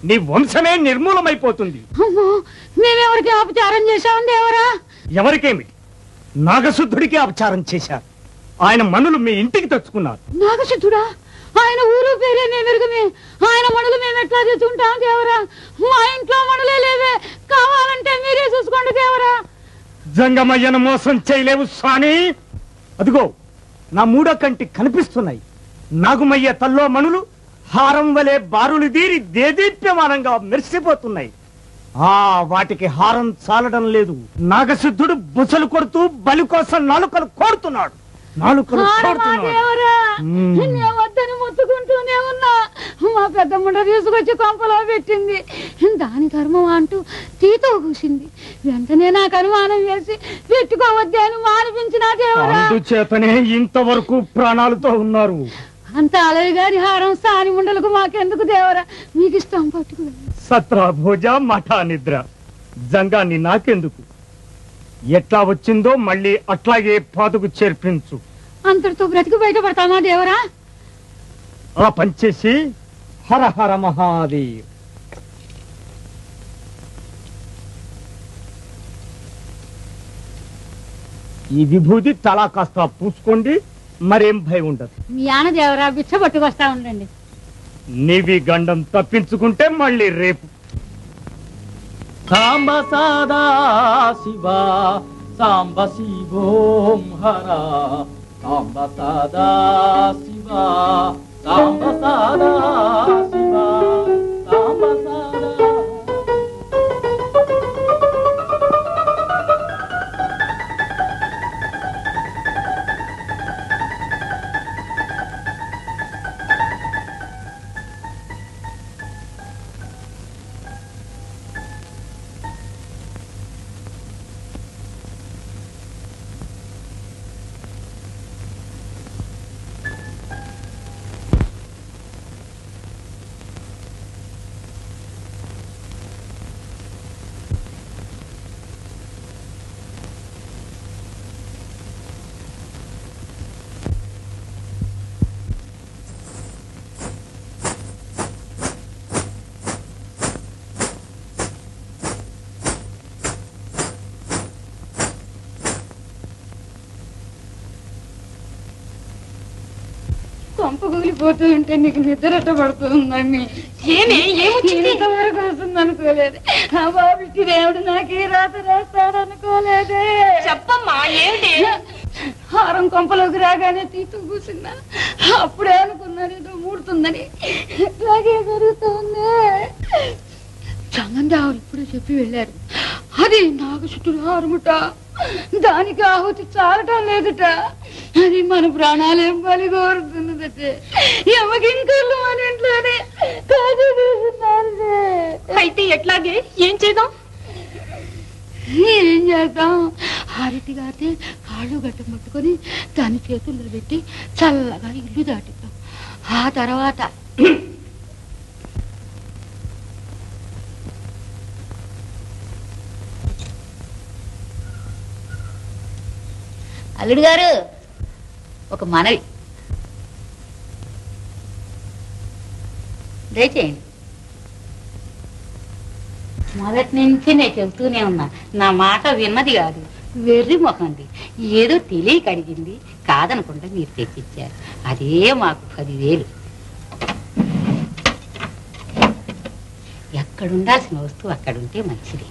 నీ వంశమే నిర్మూలమైపోతుంది. అమ్మో, మేమెవరికి అపచారం చేశాం దేవరా? ఎవరికేమిటి? నాగశుద్ధుడికి అపచారం చేశారు. ఆయన మనులు మీ ఇంటికి తెచ్చుకున్నారు. నాగశుద్ధుడా? ఆయన ఊరు పేరే మేమెరుగమే. ఆయన మనులు మేము ఎట్లా తెచ్చుకుంటాం దేవరా? మా ఇంట్లో మనులే లేవే. కావాలంటే మీరే చూసుకోండి దేవరా. జంగమయ్యను మోసం చేయలేవు స్వామి. అదిగో నా మూడో కంటి కనిపిస్తున్నాయి. నాగుమయ్య తల్లో మనులు హారం వలె బారులు తీరి దేదీప్యమానంగా మెరిసిపోతున్నాయి. వాటికి హారం చాలడం లేదు. నాగసిద్ధుడు బుసలు కొడుతూ బలి కోసం నాలుకలు కోరుతున్నాడు. వద్దని మొత్తుకుంటూనే ఉన్నా. మా పెద్ద ముండ తీసుకొచ్చి కొంపలో పెట్టింది. దాని ధర్మం అంటూ తీతో కూసింది. వెంటనే నాకు అనుమానం వేసి పెట్టుకోవద్దే అని మానిపించినా దేవరా. అందుచేతనే ఇంతవరకు ప్రాణాలతో ఉన్నారు. అంత అలవి గారి హారం సాని ముండలకు మాకెందుకు దేవరా? మీకు ఇష్టం పట్టుకు. సత్రా భోజ మఠా నిద్ర జంగాన్ని నాకెందుకు? ఎట్లా వచ్చిందో మళ్ళీ అట్లాగే పాదుకు చేర్పించు. అంతటితో బ్రతికి బయటపడతామా దేవరా? ఆ పంచేసి హర హర మహాదేవ్. ఈ విభూతి తలా కాస్త పూసుకోండి, మరేం భయం ఉండదు. మీ ఆన దేవరా బిచ్చ పట్టుకొస్తా ఉండండి. నీవి గండం తప్పించుకుంటే మళ్ళీ రేపు. సాంబ సదా శివ, సాంబ శివోం హర, సాంబ సదా శివ, సాంబ సదా శివ, కొంప కూలిపోతూ ఉంటే నీకు నిద్రట పడుతుందండి. ఇంతవరకు వస్తుంది అనుకోలేదు. ఆ బాబుకి దేవుడు నాకే రాత రాస్తాడు అనుకోలేదే. చెప్పమ్మా ఏమిటి? హారం కొంపలోకి రాగానే తీతూ కూర్చున్నా. అప్పుడే అనుకున్నాను ఏదో మూడుతుందని. ఇట్లాగే జరుగుతుంది. చంగందావులు ఇప్పుడే చెప్పి వెళ్ళారు. అది నాగసుతుడు హారముట. దానికి ఆహుతి చాలటం లేదుట. అది మన ప్రాణాలేం బలి కోరుతున్నదటే. ఎమ్మకింకర్లు మన ఇంట్లోనే కాజు తీసుకున్నారు. అయితే ఎట్లాగే ఏం చేద్దాం? ఏం చేద్దాం? హారతి గారితే కాళ్ళు గట్ట ముట్టుకొని దాని చేతుల్లో పెట్టి చల్లగా ఇల్లు దాటిద్దాం. ఆ తర్వాత అల్లుడు గారు ఒక మనవి దయచేయండి. మొదటి నుంచి నేను చెబుతూనే ఉన్నా, నా మాట విన్నది కాదు, వెర్రి మొహంది. ఏదో తెలియక అడిగింది, కాదనుకుంటే మీరు తెప్పించారు. అదే మాకు 10,000. ఎక్కడుండాల్సిన వస్తువు అక్కడుంటే మంచిది.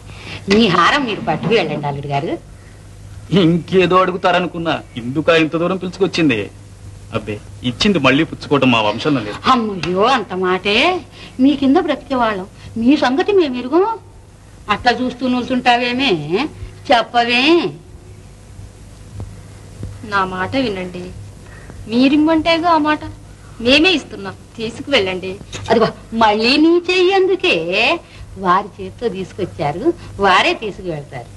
మీ హారం మీరు పట్టుకు వెళ్ళండి అల్లుడు గారు. ఇంకేదో అడుగుతారనుకున్నా, ఇందుక ఇంత దూరం పిలుచుకొచ్చింది. అబ్బే, ఇచ్చింది మళ్ళీ పుచ్చుకోవటం మా వంశంలో లేదు. అమ్మయ్యో, అంత మాటే. మీ కింద బ్రతికేవాళ్ళం, మీ సంగతి మేము ఎరుగం. అట్లా చూస్తూ నిల్చుంటావేమే, చెప్పవే. నా మాట వినండి. మీరిమ్మంటేగా ఆ మాట మేమే ఇస్తున్నాం. తీసుకువెళ్ళండి. అదిగో మళ్ళీ నీ చెయ్యేందుకే. వారి చేతితో తీసుకొచ్చారు, వారే తీసుకువెళ్తారు.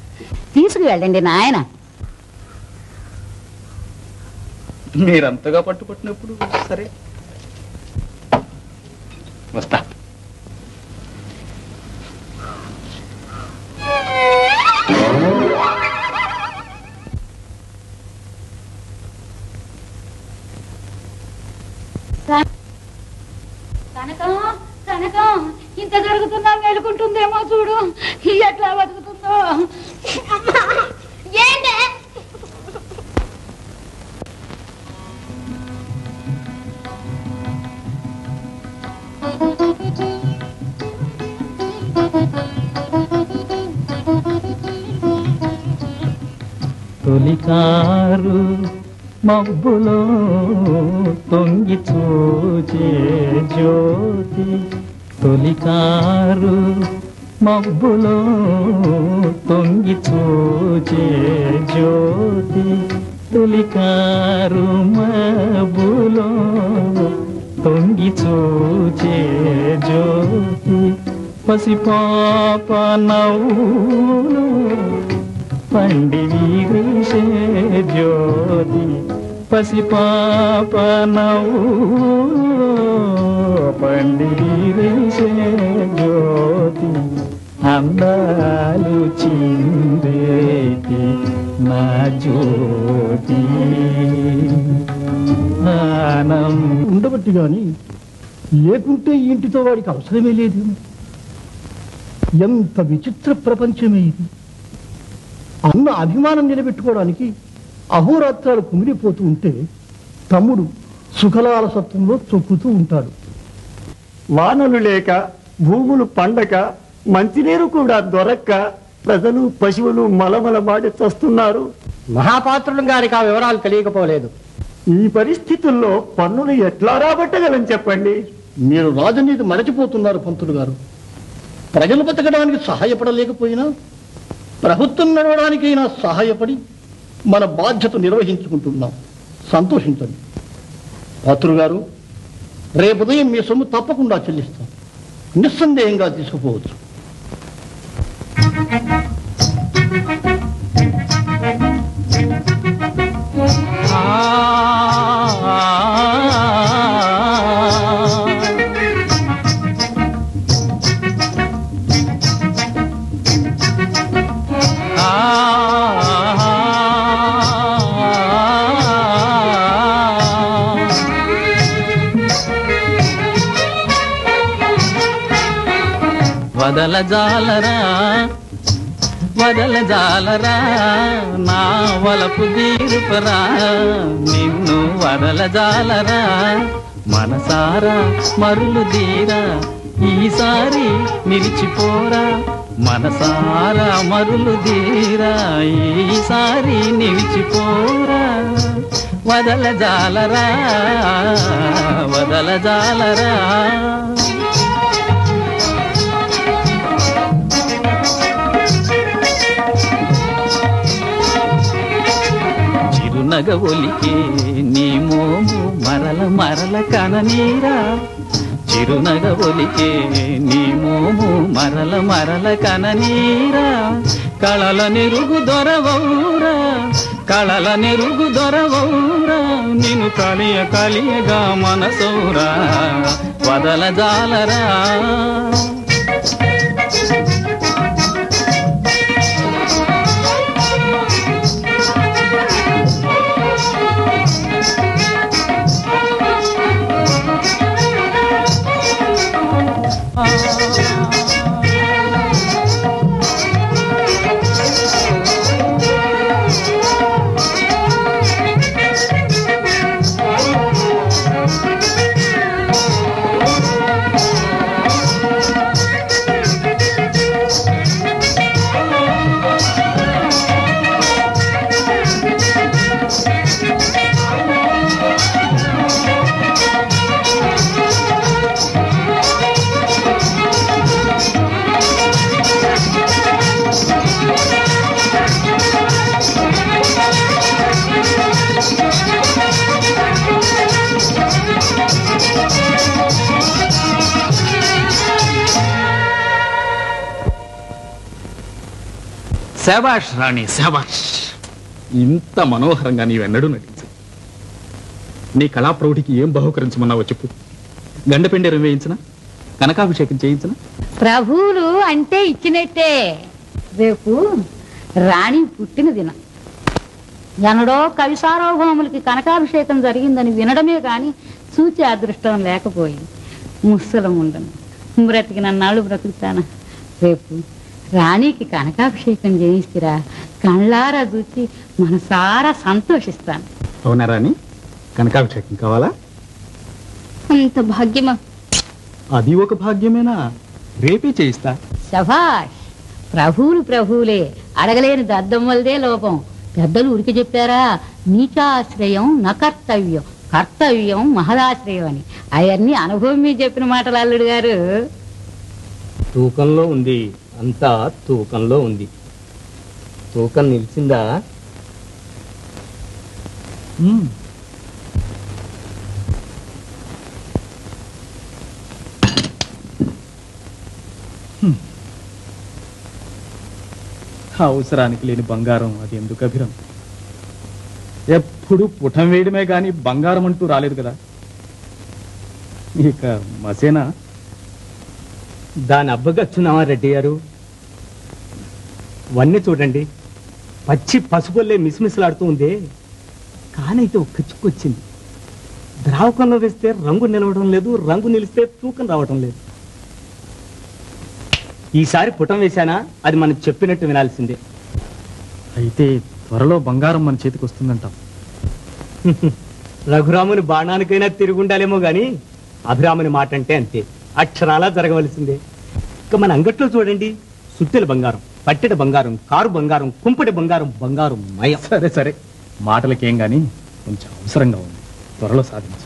తీసుకువెళ్ళండి నాయన. మీరంతగా పట్టుకొట్టినప్పుడు సరే, వస్తా. కనకం కనకం, ఇంత జరుగుతున్నా మేలుకుంటుందేమో చూడు. ఎట్లా బతుకుతుందో. ఏంటే తొలికారు మబ్బులో తొంగి చూచే జ్యోతి, తొలికారు మబ్బులో తొంగి చూచే జ్యోతి, తొలికారు మబ్బులో తొంగి చూచే జ్యోతి, పసిపాప నవ్వులు పండి వీసే జ్యోతి, పసిపాప నవ్వులు పండి వీసే జ్యోతి, అందాలు చిందేటి నా జ్యోతి. ఉండబట్టి గాని లేకుంటే ఈ ఇంటితో వాడికి అవసరమే లేదు. ఎంత విచిత్ర ప్రపంచమే ఇది. అన్న అభిమానం నిలబెట్టుకోవడానికి అహోరాత్రాలు కుమిలిపోతూ ఉంటే తమ్ముడు సుఖలాలసత్వంలో చొక్కుతూ ఉంటాడు. వానలు లేక, భూములు పండక, మంచినీరు కూడా దొరక్క ప్రజలు పశువులు మలమలమాడి చస్తున్నారు. మహాపాత్రులు గారికి ఆ వివరాలు తెలియకపోలేదు. ఈ పరిస్థితుల్లో పన్నులు ఎట్లా రాబట్టగలం చెప్పండి. మీరు రాజనీతి మరచిపోతున్నారు పంతులు గారు. ప్రజలు బతకడానికి సహాయపడలేకపోయినా ప్రభుత్వం నడవడానికైనా సహాయపడి మన బాధ్యత నిర్వహించుకుంటున్నాం. సంతోషించండి. పాత్రులు గారు, రేపు ఉదయం మీ సొమ్ము తప్పకుండా చెల్లిస్తాం. నిస్సందేహంగా తీసుకుపోవచ్చు. వదల జాలరా వదలజాలరా నా వలపు దీరుపరా నిన్ను వదలజాలరా మనసారా మరులు దీరా ఈసారి నిలిచిపోరా మనసారా మరులు దీరా ఈసారి నిలిచిపోరా వదలజాలరా వదలజాలరా చిరునగ ఒలికే నీ మోము మరల మరల కననీరా చిరునగ ఒలికే నీ మోము మరల మరల కననీరా కళల నెరుగు దొరవౌరా కళల నెరుగు దొరవౌరా నిన్ను కలియ కలియగా మనసౌరా వదలజాలరా శభాష్ రాణి శభాష్. ఇంత మనోహరంగా నీవెన్నడూ నటించు. నీ కళాప్రౌఢికి ఏం బహుకరించమన్నావో చెప్పు. గండపెండెరం వేయించిన, కనకాభిషేకం చేయించిన. ప్రభువులు అంటే ఇచ్చినట్టే. రేపు రాణి పుట్టిన దినం. ఎన్నడో కవి సార్వభౌములకి కనకాభిషేకం జరిగిందని వినడమే కానీ చూచే అదృష్టం లేకపోయింది. ముసలం ఉండను, బ్రతికినన్నాళ్ళు బ్రతుకుతాను. రేపు రాణికి కనకాభిషేకం చేయిస్తురా, కళ్ళారా చూచి మనసారా సంతోషిస్తాను. అవునా రాణి? కనకాభిషేకం కావాలా? అంత భాగ్యమా? అది ఒక భాగ్యమేనా? రేపే చేయిస్తా. శభాష్. ప్రభువులే, అడగలేని దద్దమ్మలదే లోపం. పెద్దలు ఉరికి చెప్పారా, నీచాశ్రయం నకర్తవ్యం, కర్తవ్యం మహదాశ్రయం అని. అవన్నీ అనుభవం మీద చెప్పిన మాటలు అల్లుడు గారు. తూకంలో ఉంది, అంతా తూకంలో ఉంది. తూకం నిలిచిందా? అవసరానికి లేని బంగారం అది ఎందుకు అభిరం? ఎప్పుడు పుటం వేయడమే గాని బంగారం అంటూ రాలేదు కదా. ఇక మసేనా దాని అబ్బగచ్చున్నావా రెడ్డి గారు? వన్నీ చూడండి, పచ్చి పసుపుల్లే మిసిమిసలాడుతూ ఉందే. కానైతే ఒక్క చుక్కొచ్చింది. ద్రావకంలో వేస్తే రంగు నిలవడం లేదు, రంగు నిలిస్తే తూకం రావడం లేదు. ఈసారి పుటం వేశానా, అది మనం చెప్పినట్టు వినాల్సిందే. అయితే త్వరలో బంగారం మన చేతికి వస్తుందంటాం. రఘురాముని బాణానికైనా తిరుగుండాలేమో గాని అభిరాముని మాట అంటే అంతే, అక్షరాలా జరగవలసిందే. ఇక మన అంగట్లో చూడండి, సుత్తెల బంగారం, పట్టెడ బంగారం, కారు బంగారం, కుంపటి బంగారం, బంగారం మయం. సరే సరే, మాటలకేం గాని కొంచెం అవసరంగా ఉంది, త్వరలో సాధించు.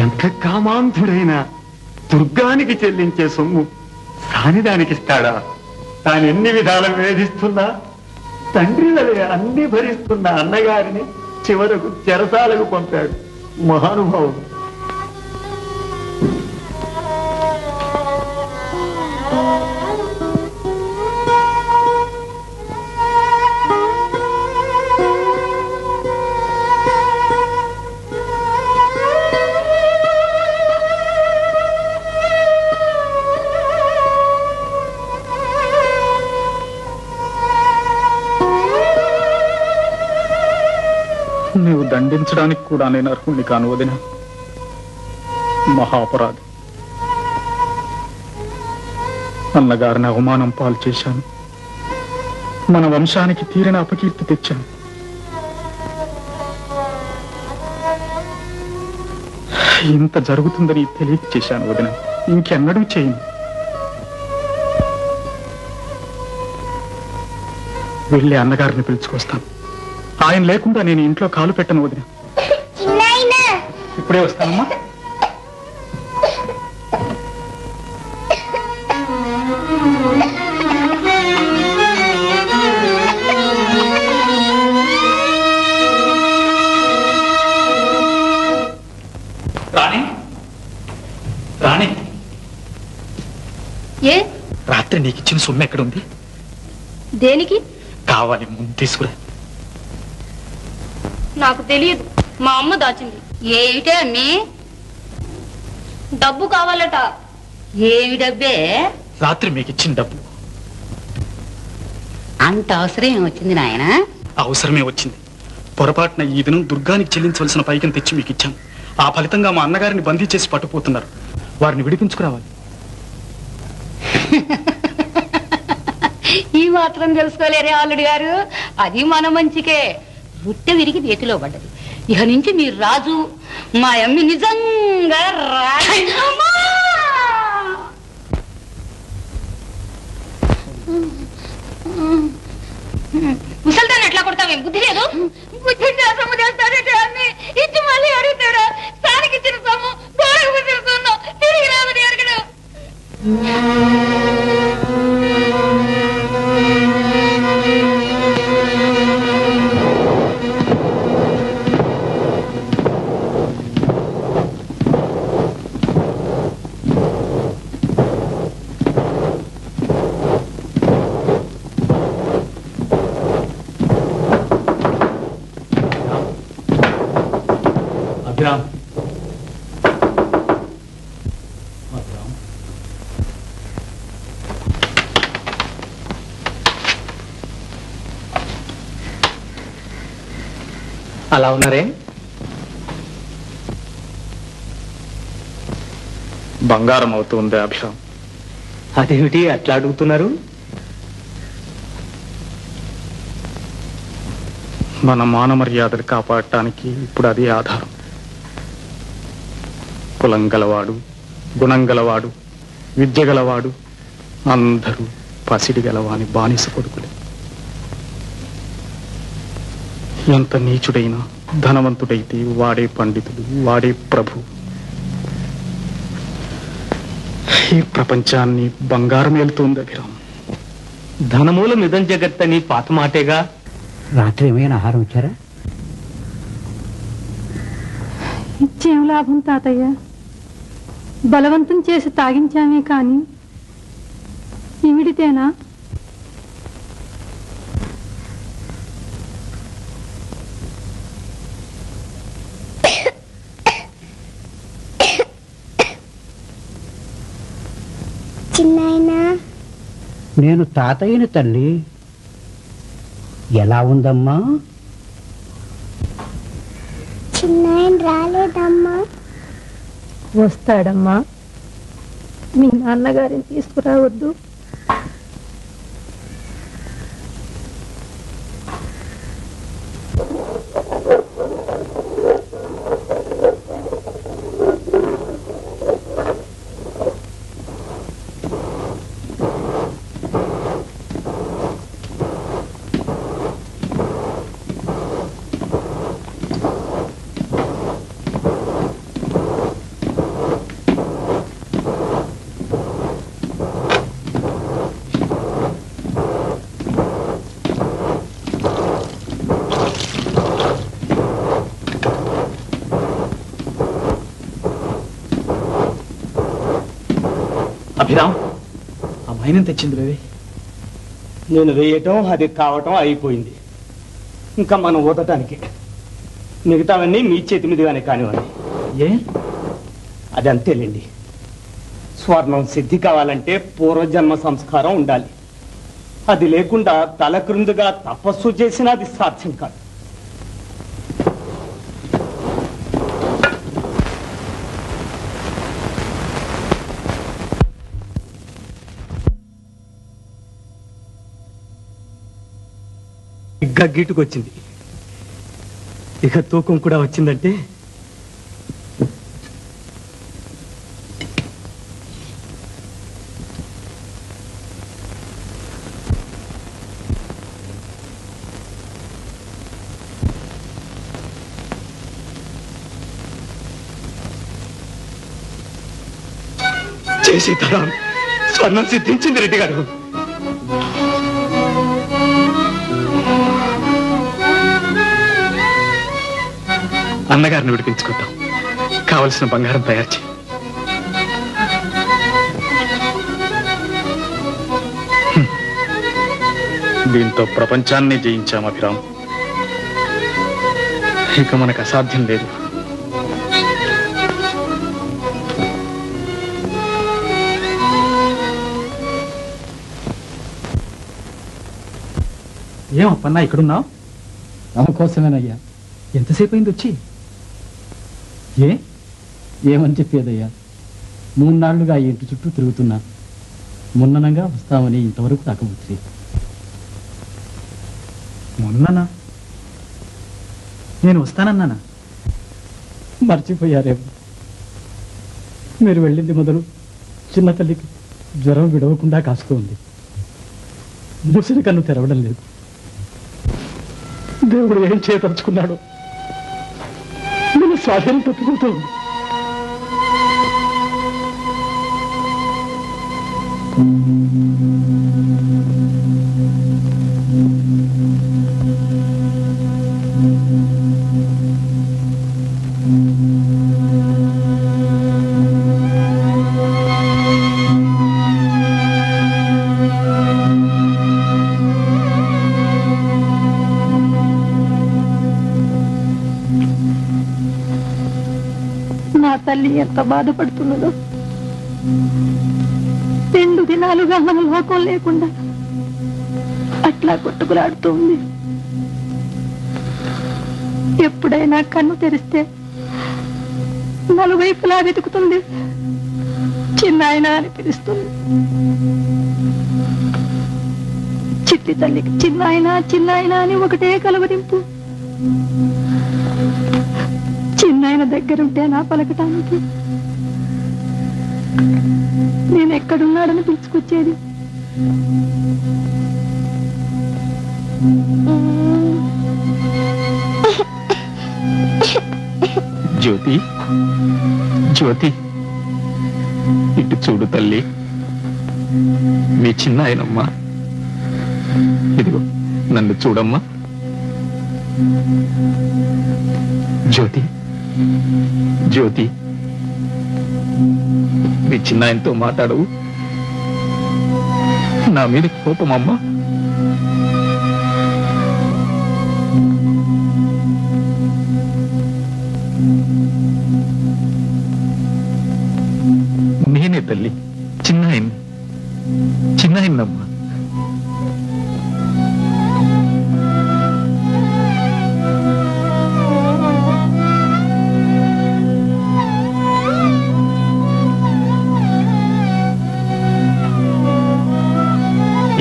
ఎంత కామాంధుడైనా దుర్గానికి చెల్లించే సొమ్ము సానిదానికి ఇస్తాడా? తాను ఎన్ని విధాలు వేధిస్తున్నా తండ్రి వలె అన్ని భరిస్తున్న అన్నగారిని చివరకు చెరసాలకు పంపాడు మహానుభావుడు. నీవు దండించడానికి కూడా నేను అర్హుణ్ణి కాను వదిన. మహాపరాధి. అన్నగారిని అవమానం పాలు చేశాను. మన వంశానికి తీరిన అపకీర్తి తెచ్చాను. ఇంత జరుగుతుందని తెలియక చేశాను వదిన. ఇంకెన్నడూ చేయను. వెళ్ళి అన్నగారిని పిలుచుకొస్తాను. ఆయన లేకుండా నేను ఇంట్లో కాలు పెట్టను వదిన. ఇప్పుడే వస్తానమ్మా. రాణి, రాణి, ఏ రాత్రి నీకు ఇచ్చిన సొమ్ము ఎక్కడుంది? దేనికి కావాలి, ముందు తీసుకురా. నాకు తెలియదు, మా అమ్మ దాచింది. ఏమిటే అమ్మి? డబ్బు కావాలట. ఏమి డబ్బే? రాత్రి మీకు ఇచ్చిన డబ్బు. అంత అవసరం ఏమొచ్చింది నాయన? అవసరమే వచ్చింది. పొరపాటున ఈ దినం దుర్గానికి చెల్లించవలసిన పైకం తెచ్చి మీకు ఇచ్చాను. ఆ ఫలితంగా మా అన్నగారిని బందీ చేసి పట్టుపోతున్నారు. వారిని విడిపించుకురావాలి. ఈ మాత్రం తెలుసుకోలేరే అల్లుడు గారు? అది మన మంచికే. బుట్టె విరిగి చేతిలో పడ్డది. ఇక నుంచి మీరు రాజు. మా అమ్మి నిజంగా ముసల్దాన్ని ఎట్లా కొడతావేం? బుద్ధి లేదు. బుద్ధి సొమ్ము చేస్తాడే అన్ని ఇచ్చి మళ్ళీ అడుగుతాడా? స్థానికి ఇచ్చిన సొమ్ము బాగా ముసిరుతున్నాం, తిరిగి రాదని అడగడు. అభిరామ్, అలా ఉన్నారే? బంగారం అవుతుంది అభిరామ్. అదేమిటి అట్లా అడుగుతున్నారు? మన మాన మర్యాదలు కాపాడటానికి ఇప్పుడు అదే ఆధారం. కులం గలవాడు, గుణం గలవాడు, విద్య గలవాడు అందరూ పసిడి గలవాని బానిస కొడుకులే. ఎంత నీచుడైనా ధనవంతుడైతే వాడే పండితుడు, వాడే ప్రభు. ఈ ప్రపంచాన్ని బంగారం వెళ్తుంది అభిరామ్. ధనమూలం నిజం జగత్తని పాత మాటేగా. రాత్రి ఏమైనా ఆహారం ఇచ్చారా? ఇచ్చేం లాభం తాతయ్య? బలవంతం చేసి తాగించామే కానీ ఇవిడితేనా? చిన్నాయనా, నేను తాతయ్యని తల్లి. ఎలా ఉందమ్మా? చిన్నాయన రాలేదమ్మా. వస్తాడమ్మా. మీ నాన్నగారిని తీసుకురావద్దు. అభిరామ్ ఆ మైనం తెచ్చింది లేవే. నేను వేయటం అది కావటం అయిపోయింది. ఇంకా మనం ఊదటానికి మిగతావన్నీ మీ చేతి మీదుగానే కానివ్వండి. ఏ అది అంతేలేండి. స్వర్ణం సిద్ధి కావాలంటే పూర్వజన్మ సంస్కారం ఉండాలి. అది లేకుండా తల క్రిందుగా తపస్సు చేసినా అది సాధ్యం కాదు. ఇంకా గీటుకొచ్చింది, ఇక తూకం కూడా వచ్చిందంటే సీతారాం, స్వర్ణం సిద్ధించింది రెడ్డి గారు. అన్నగారిని విడిపించుకుంటాం. కావలసిన బంగారం తయారు చేయి. దీంతో ప్రపంచాన్ని జయించాం అభిరామ్. ఇక మనకు అసాధ్యం లేదు. ఏం అప్పన్నా ఇక్కడున్నావు? తమ కోసమేనయ్యా. ఎంతసేపు అయింది వచ్చి? ఏమని చెప్పేదయ్యా, 3 నాళ్లుగా ఈ ఇంటి చుట్టూ తిరుగుతున్నా. మొన్ననంగా వస్తామని ఇంతవరకు రాకపోతే. మొన్ననా? నేను వస్తానన్నానా? మర్చిపోయారేమో. మీరు వెళ్ళింది మొదలు చిన్న తల్లికి జ్వరం విడవకుండా కాస్తూ ఉంది. ముసిరి కన్ను తెరవడం లేదు. దేవుడు ఏం చేయదలుచుకున్నాడు? మన స్వాధీనం తప్పిపోతూ ఉంది. నా తల్లి ఎంత బాధపడుతున్నదో. 2 దినాలుగా మన లోకం లేకుండా అట్లా కొట్టుకులాడుతూ ఉంది. ఎప్పుడైనా కన్ను తెరిస్తే నలువైపులా వెతుకుతుంది. చిన్నాయన అని పిలుస్తుంది. చిట్టి తల్లికి చిన్నాయన చిన్నాయన అని ఒకటే కలవరింపు. చిన్నాయన దగ్గరుంటే నా పలకటానికి నేను ఎక్కడున్నాడని పిలుచుకొచ్చేది. జ్యోతి, జ్యోతి, ఇటు చూడు తల్లి. మీ చిన్న ఆయనమ్మా. ఇదిగో నన్ను చూడమ్మా. జ్యోతి, జ్యోతి, మీ చిన్న ఆయనతో మాట్లాడవు. నా మీద కోపమమ్మా. నేనే తల్లి, చిన్న ఆయన, చిన్న ఆయనమ్మా.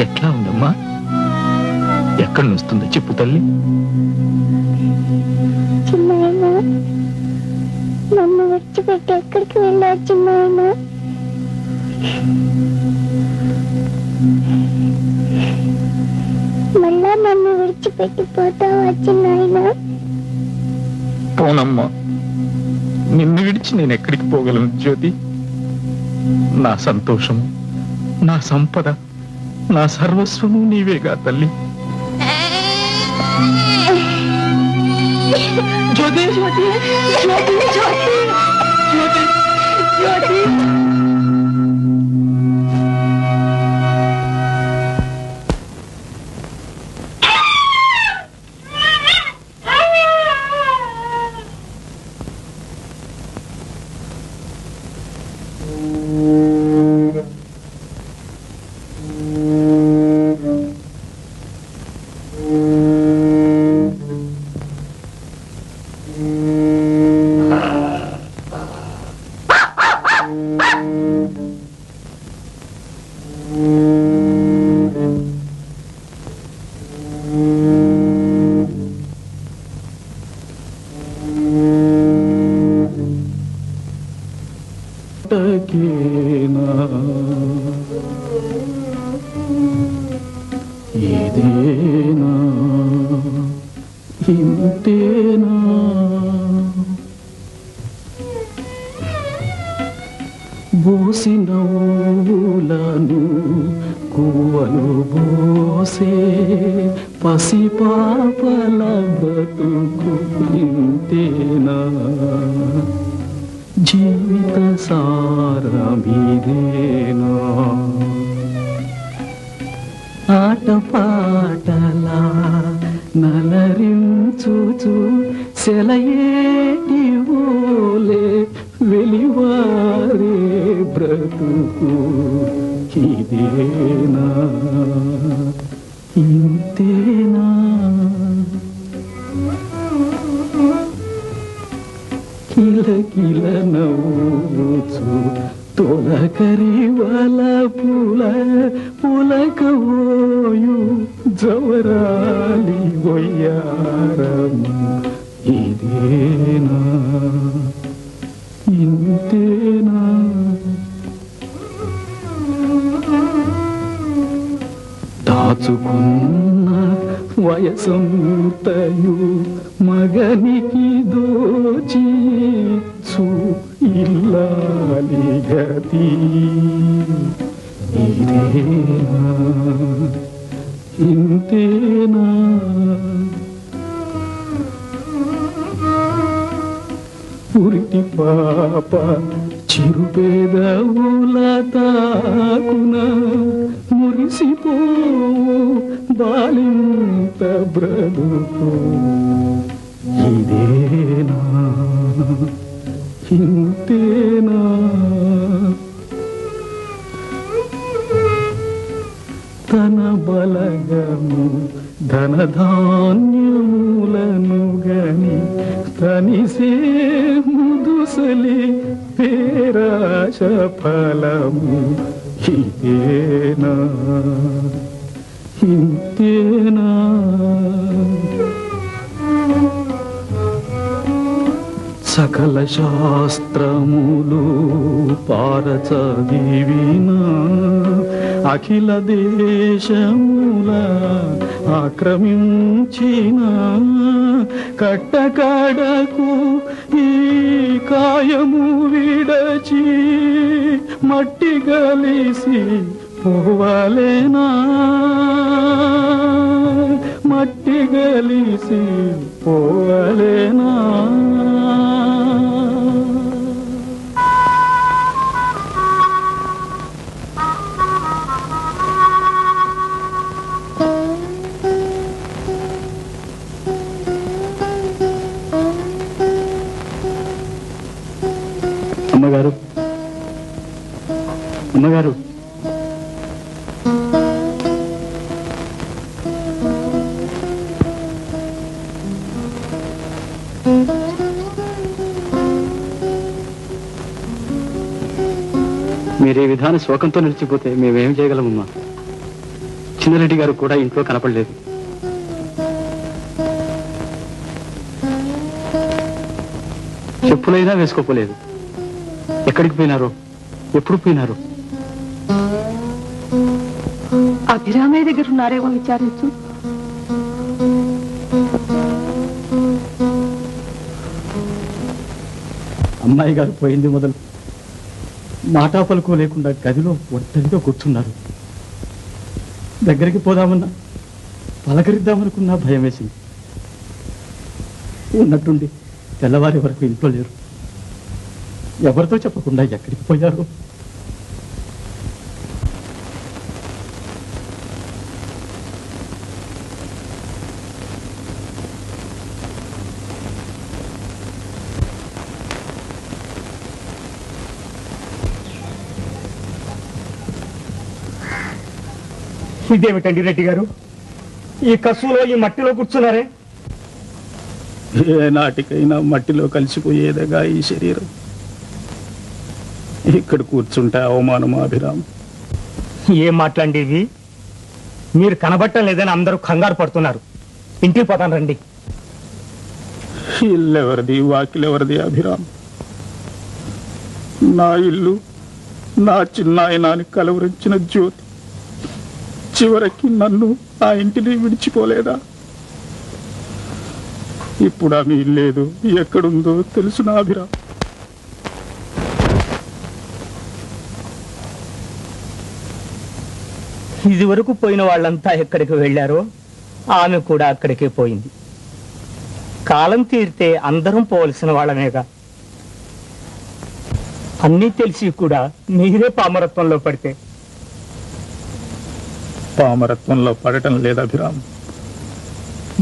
ఎట్లా ఉందమ్మా? ఎక్కడి వస్తుందో చెప్పు తల్లి. చిన్నాయన, నన్ను విడిచిపెట్టి ఎక్కడికి వెళ్ళారు చిన్నాయన? మళ్ళా నన్ను విడిచిపెట్టి పోతావా చిన్నాయన? పోనమ్మా, నిన్ను విడిచి నేను ఎక్కడికి పోగలను జ్యోతి? నా సంతోషము, నా సంపద, నా సర్వస్వము నీవేగా తల్లి. జ్యోతి, జ్యోతి, జ్యోతి, జ్యోతి, జ్యోతి, జ్యోతి. ఇదేనా ఇంతేనా బోసినవులను కువలు బోసే పసిపాపల బ్రతుకు ఇంతేనా జీవిత సారమిదేనా ఆటపాటలా నలరించుచు సెలయేటి ఓలే వెలివారే బ్రతుకు ఇదేనా ఇంతేనా కిల కిల నవ్వుచు తొలకరి వల పుల పులకవోయు జవరాలి వయ్యారము ఇదేనా ఇంతేనా దాచుకున్న వయసంతయు మగనికి దోచి ఇల్లాలి గతి ఇదేనా ఇంతేనా పురిటి పాప చిరుపేదవుల తాకున మురిసిపో బాలింత బ్రతుకు ఇదేనా ఇంతేనా తన బలగము ధనధాన్యములను గని తనిసే ముదుసలి పేరాశ ఫలము ఇదేనా ఇంతేనా సకల శాస్త్రములు పారచదివిన అఖిల దేశముల ఆక్రమించిన కట్టకడకు ఈ కాయము విడచి మట్టి గలిసి పోవలేనా మట్టి గలిసి పోవలేనా అమ్మగారు అమ్మగారు మీరు ఈ విధానం శోకంతో నిలిచిపోతే మేమేం చేయగలమమ్మా చిన్నరెడ్డి గారు కూడా ఇంట్లో కనపడలేదు చెప్పులైనా వేసుకోపోలేదు ఎక్కడికి పోయినారో ఎప్పుడు పోయినారో అభిరామయ్య దగ్గర ఉన్నారేమో విచారించు అమ్మాయి గారు పోయింది మొదలు మాటా పలుకు లేకుండా గదిలో ఒంటరిగా కూర్చున్నారు. దగ్గరికి పోదామన్నా పలకరిద్దామనుకున్నా భయం వేసింది. ఉన్నట్టుండి తెల్లవారి వరకు ఇంట్లో లేరు. ఎవరితో చెప్పకుండా ఎక్కడికి పోయారు? ఇదేమిటండి రెడ్డి గారు, ఈ కసులో ఈ మట్టిలో కూర్చున్నారే? ఏ నాటికైనా మట్టిలో కలిసిపోయేదిగా ఈ శరీరం. ఇక్కడ కూర్చుంటే అవమానమా అభిరామ్? ఏం మాట్లాడేవి? మీరు కనబట్టం లేదని అందరూ కంగారు పడుతున్నారు. ఇంటికి పోతాను రండి. ఇల్లెవరిది, వాకిలెవరిది అభిరామ్? నా ఇల్లు, నా చిన్నాయనాన్ని కలవరించిన జ్యోతి చివరికి నన్ను ఆ ఇంటిని విడిచిపోలేదా? ఇప్పుడు ఆమె ఇల్లేదు, ఎక్కడుందో తెలుసు నా అభిరామ్. ఇది వరకు పోయిన వాళ్ళంతా ఎక్కడికి వెళ్ళారో ఆమె కూడా అక్కడికే పోయింది. కాలం తీరితే అందరం పోవలసిన వాళ్ళమేగా. అన్నీ తెలిసి కూడా మీరే పామరత్వంలో పడితే. పామరత్వంలో పడటం లేదు అభిరామ్,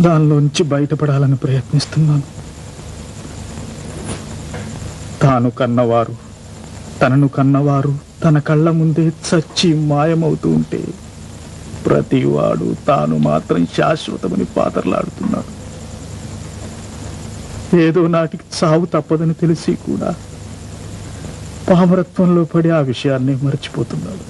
దానిలోంచి బయటపడాలని ప్రయత్నిస్తున్నాను. తాను కన్నవారు, తనను కన్నవారు తన కళ్ళ ముందే చచ్చి మాయమవుతూ ఉంటే ప్రతివాడు తాను మాత్రం శాశ్వతమని పాతరలాడుతున్నాడు. ఏదో నాటికి చావు తప్పదని తెలిసి కూడా పామరత్వంలో పడి ఆ విషయాన్ని మర్చిపోతున్నాడు.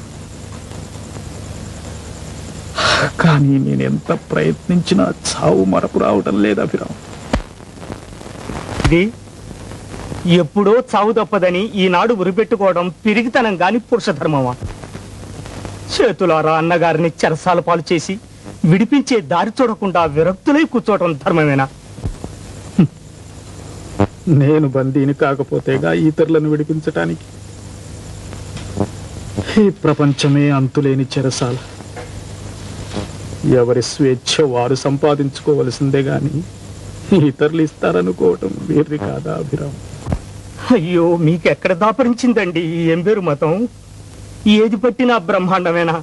కానీ నేనెంత ప్రయత్నించినా చావు మరపు రావటం లేదు అభిరామ్. ఇది ఎప్పుడో చావు తప్పదని ఈనాడు ఉరిపెట్టుకోవడం పిరిగితనం గాని పురుషధర్మమా? చేతులారా అన్నగారిని చెరసాల పాలు చేసి విడిపించే దారి చూడకుండా విరక్తులై కూర్చోవటం ధర్మమేనా? నేను బందీని కాకపోతేగా ఇతరులను విడిపించటానికి. ఈ ప్రపంచమే అంతులేని చెరసాల. ఎవరి స్వేచ్ఛ వారు సంపాదించుకోవలసిందే గాని ఇతరులు ఇస్తారనుకోవటం వీరి కాదా అభిరామ్? అయ్యో, మీకెక్కడ దాపరించిందండి ఈ ఎంబేరు మతం? ఏది పట్టినా బ్రహ్మాండమేనా?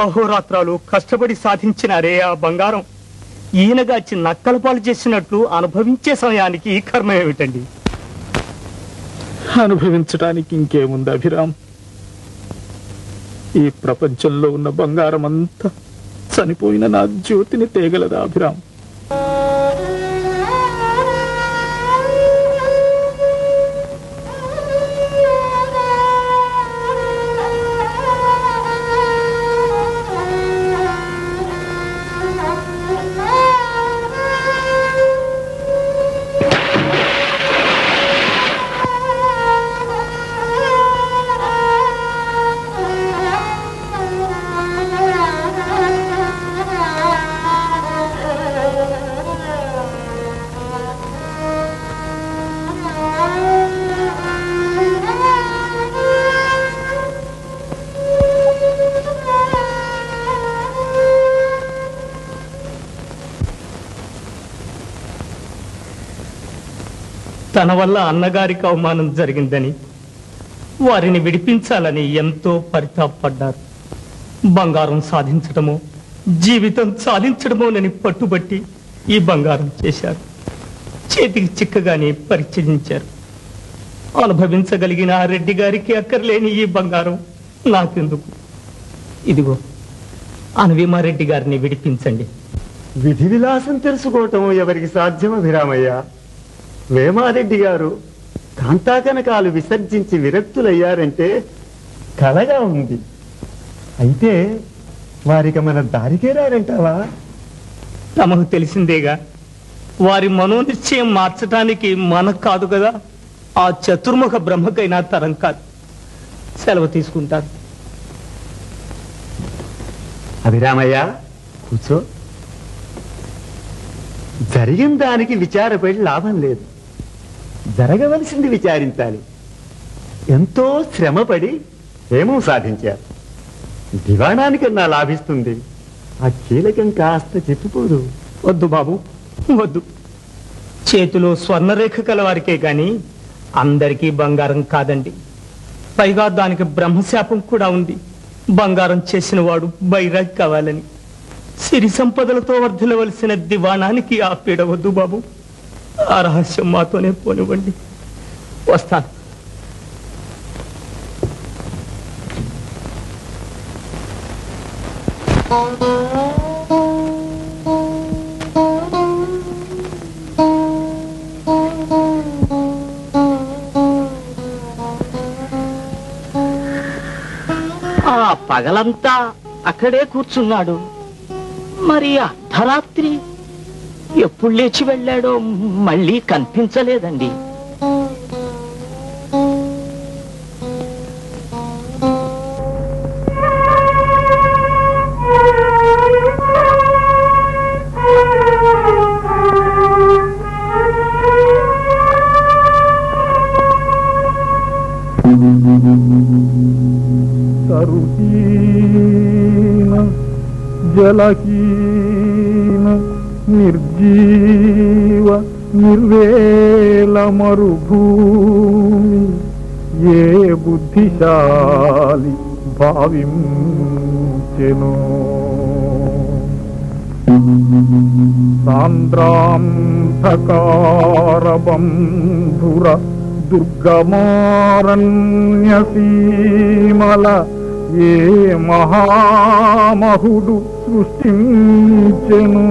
అహోరాత్రాలు కష్టపడి సాధించినారే ఆ బంగారం ఈయనగాచి నక్కల పాలు చేసినట్లు అనుభవించే సమయానికి ఈ కర్మ ఏమిటండి? అనుభవించటానికి ఇంకేముంది అభిరామ్? ఈ ప్రపంచంలో ఉన్న బంగారం అంతా చనిపోయిన నా జ్యోతిని తేగలదా అభిరామ్? తన వల్ల అన్నగారికి అవమానం జరిగిందని వారిని విడిపించాలని ఎంతో పరితాపడ్డారు. బంగారం సాధించడమో జీవితం సాధించడమోనని పట్టుబట్టి ఈ బంగారం చేశారు. చేతికి చిక్కగానే పరిచయించారు. అనుభవించగలిగిన ఆ రెడ్డి గారికి అక్కర్లేని ఈ బంగారం నాకెందుకు? ఇదిగో అనవీమారెడ్డి గారిని విడిపించండి. విధి విలాసం తెలుసుకోవటం ఎవరికి సాధ్యం అభిరామయ్య? వేమారెడ్డి గారు కాంతాకనకాలు విసర్జించి విరక్తులయ్యారంటే కలగా ఉంది. అయితే వారికి మన దారికే రారంటావా? తమకు తెలిసిందేగా, వారి మనోనిశ్చయం మార్చడానికి మనకు కాదు కదా, ఆ చతుర్ముఖ బ్రహ్మకైనా తరం కాదు. సెలవు తీసుకుంటారు. అభిరామయ్య కూర్చో. జరిగిన దానికి విచారపడి లాభం లేదు. జరగవలసింది విచారించాలి. ఎంతో శ్రమపడి ఏమో సాధించారు. దివాణానికన్నా లాభిస్తుంది. ఆ కీలకం కాస్త చెప్పిపోదు. వద్దు బాబు, వద్దు. చేతిలో స్వర్ణరేఖ కలవారికే గాని అందరికీ బంగారం కాదండి. పైగా దానికి బ్రహ్మశాపం కూడా ఉంది. బంగారం చేసిన వాడు బైరాగ్ కావాలని. సిరి సంపదలతో వర్ధిల్లవలసిన దివాణానికి ఆ పీడ వద్దు బాబు. ఆ రహస్యం మాతోనే పోనివ్వండి. వస్తాను. పగలంతా అక్కడే కూర్చున్నాడు. మరి అర్ధరాత్రి ఎప్పుడు లేచి వెళ్ళాడో మళ్ళీ కనిపించలేదండి. తరుహీన జలహీన నిర్జీవ నిర్వేల మరుభూమి ఏ బుద్ధిశాలి భావించెనో సాంద్రాంధకారబంధుర దుర్గమారణ్యసీమల ఏ మహామహుడు సృష్టించెను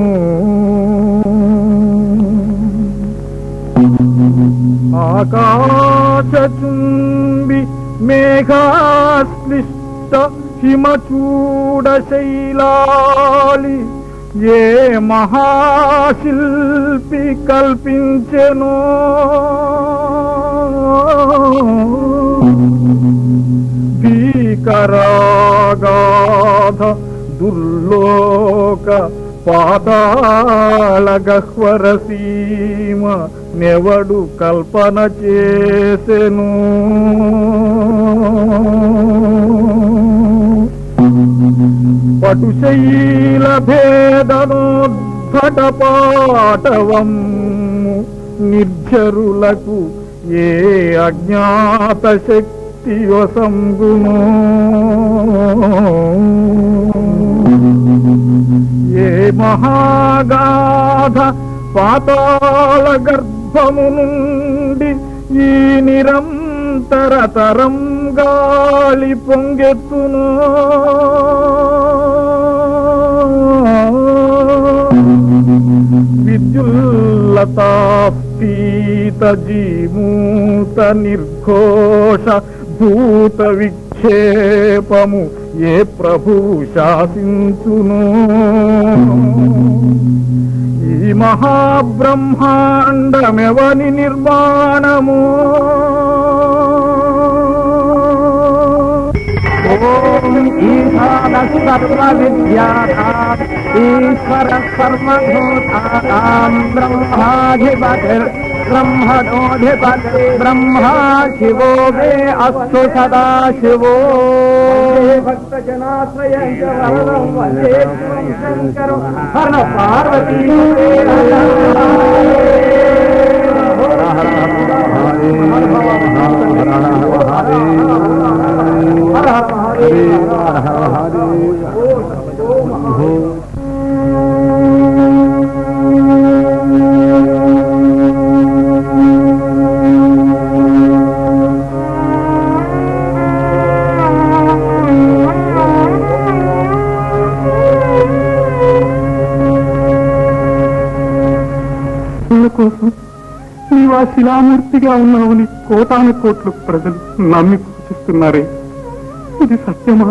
ఆకాశచుంబి మేఘాశ్లిష్ట హిమచూడ శైలాలి ఏ మహాశిల్పి కల్పించెను భీకరాగాధ దుర్లోక పాతాళ గహ్వర సీమ నెవడు కల్పన చేసెను పటుశైల భేదనోద్భట పాటవం నిర్జరులకు ఏ అజ్ఞాత శక్తి వసంగును ఏ మహాగాధ పాతాళ గర్భము నుండి ఈ నిరంతర తరం గాలి పొంగెత్తును విద్యుల్లతాపీత జీమూత నిర్ఘోష భూత విక్షేపము ఏ ప్రభువు శాసించును ఈ మహాబ్రహ్మాండమెవని నిర్మాణము ఓం ఈశాన సర్వ విద్యానాం ఈశ్వర సర్వభూతానాం బ్రహ్మాధిపతిర్ బ్రహ్మణోధిపతి బ్రహ్మా శివో మే అస్తు సదా శివో భక్తజనాశ్రయం చ వరణం వందే శంకరం హర పార్వతీ కోసం నీవు ఆ శిలామూర్తిగా ఉన్నావని కోటాను కోట్లు ప్రజలు నమ్మి పూజిస్తున్నారే, ఇది సత్యమా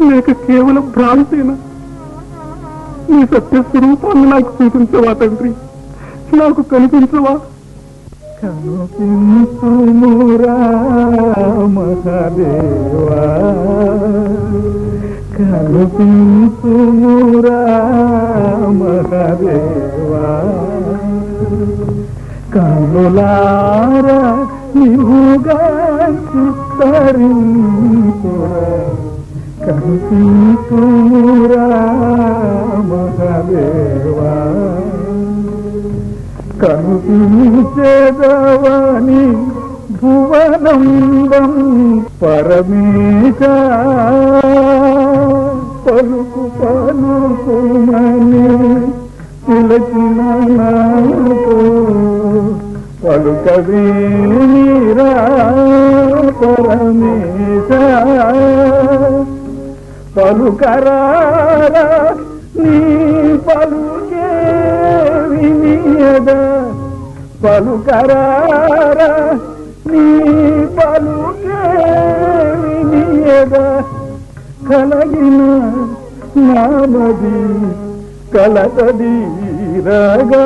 లేక కేవలం భ్రాంతేనా? నీ సత్య స్వరూపాన్ని నాకు చూపించవా తండ్రి, నాకు కనిపించవా? కనిపించుమురా మహాదేవా, కనిపించుమురా మహాదేవా, కన్నులారా నీవుగా చిత్తరించురా, కనిపించుమురా మహాదేవా, కనిపించేదవని భువనందం పరమేశ పలుకు పలుకుమని పిలచిన నాతో పలుకవేరా పరమేశ, పలుకరారా నీ పలుకే వినియద, పలుకరారా నీ పలుకే వినియద, కలగిన నామది కలతదీరగా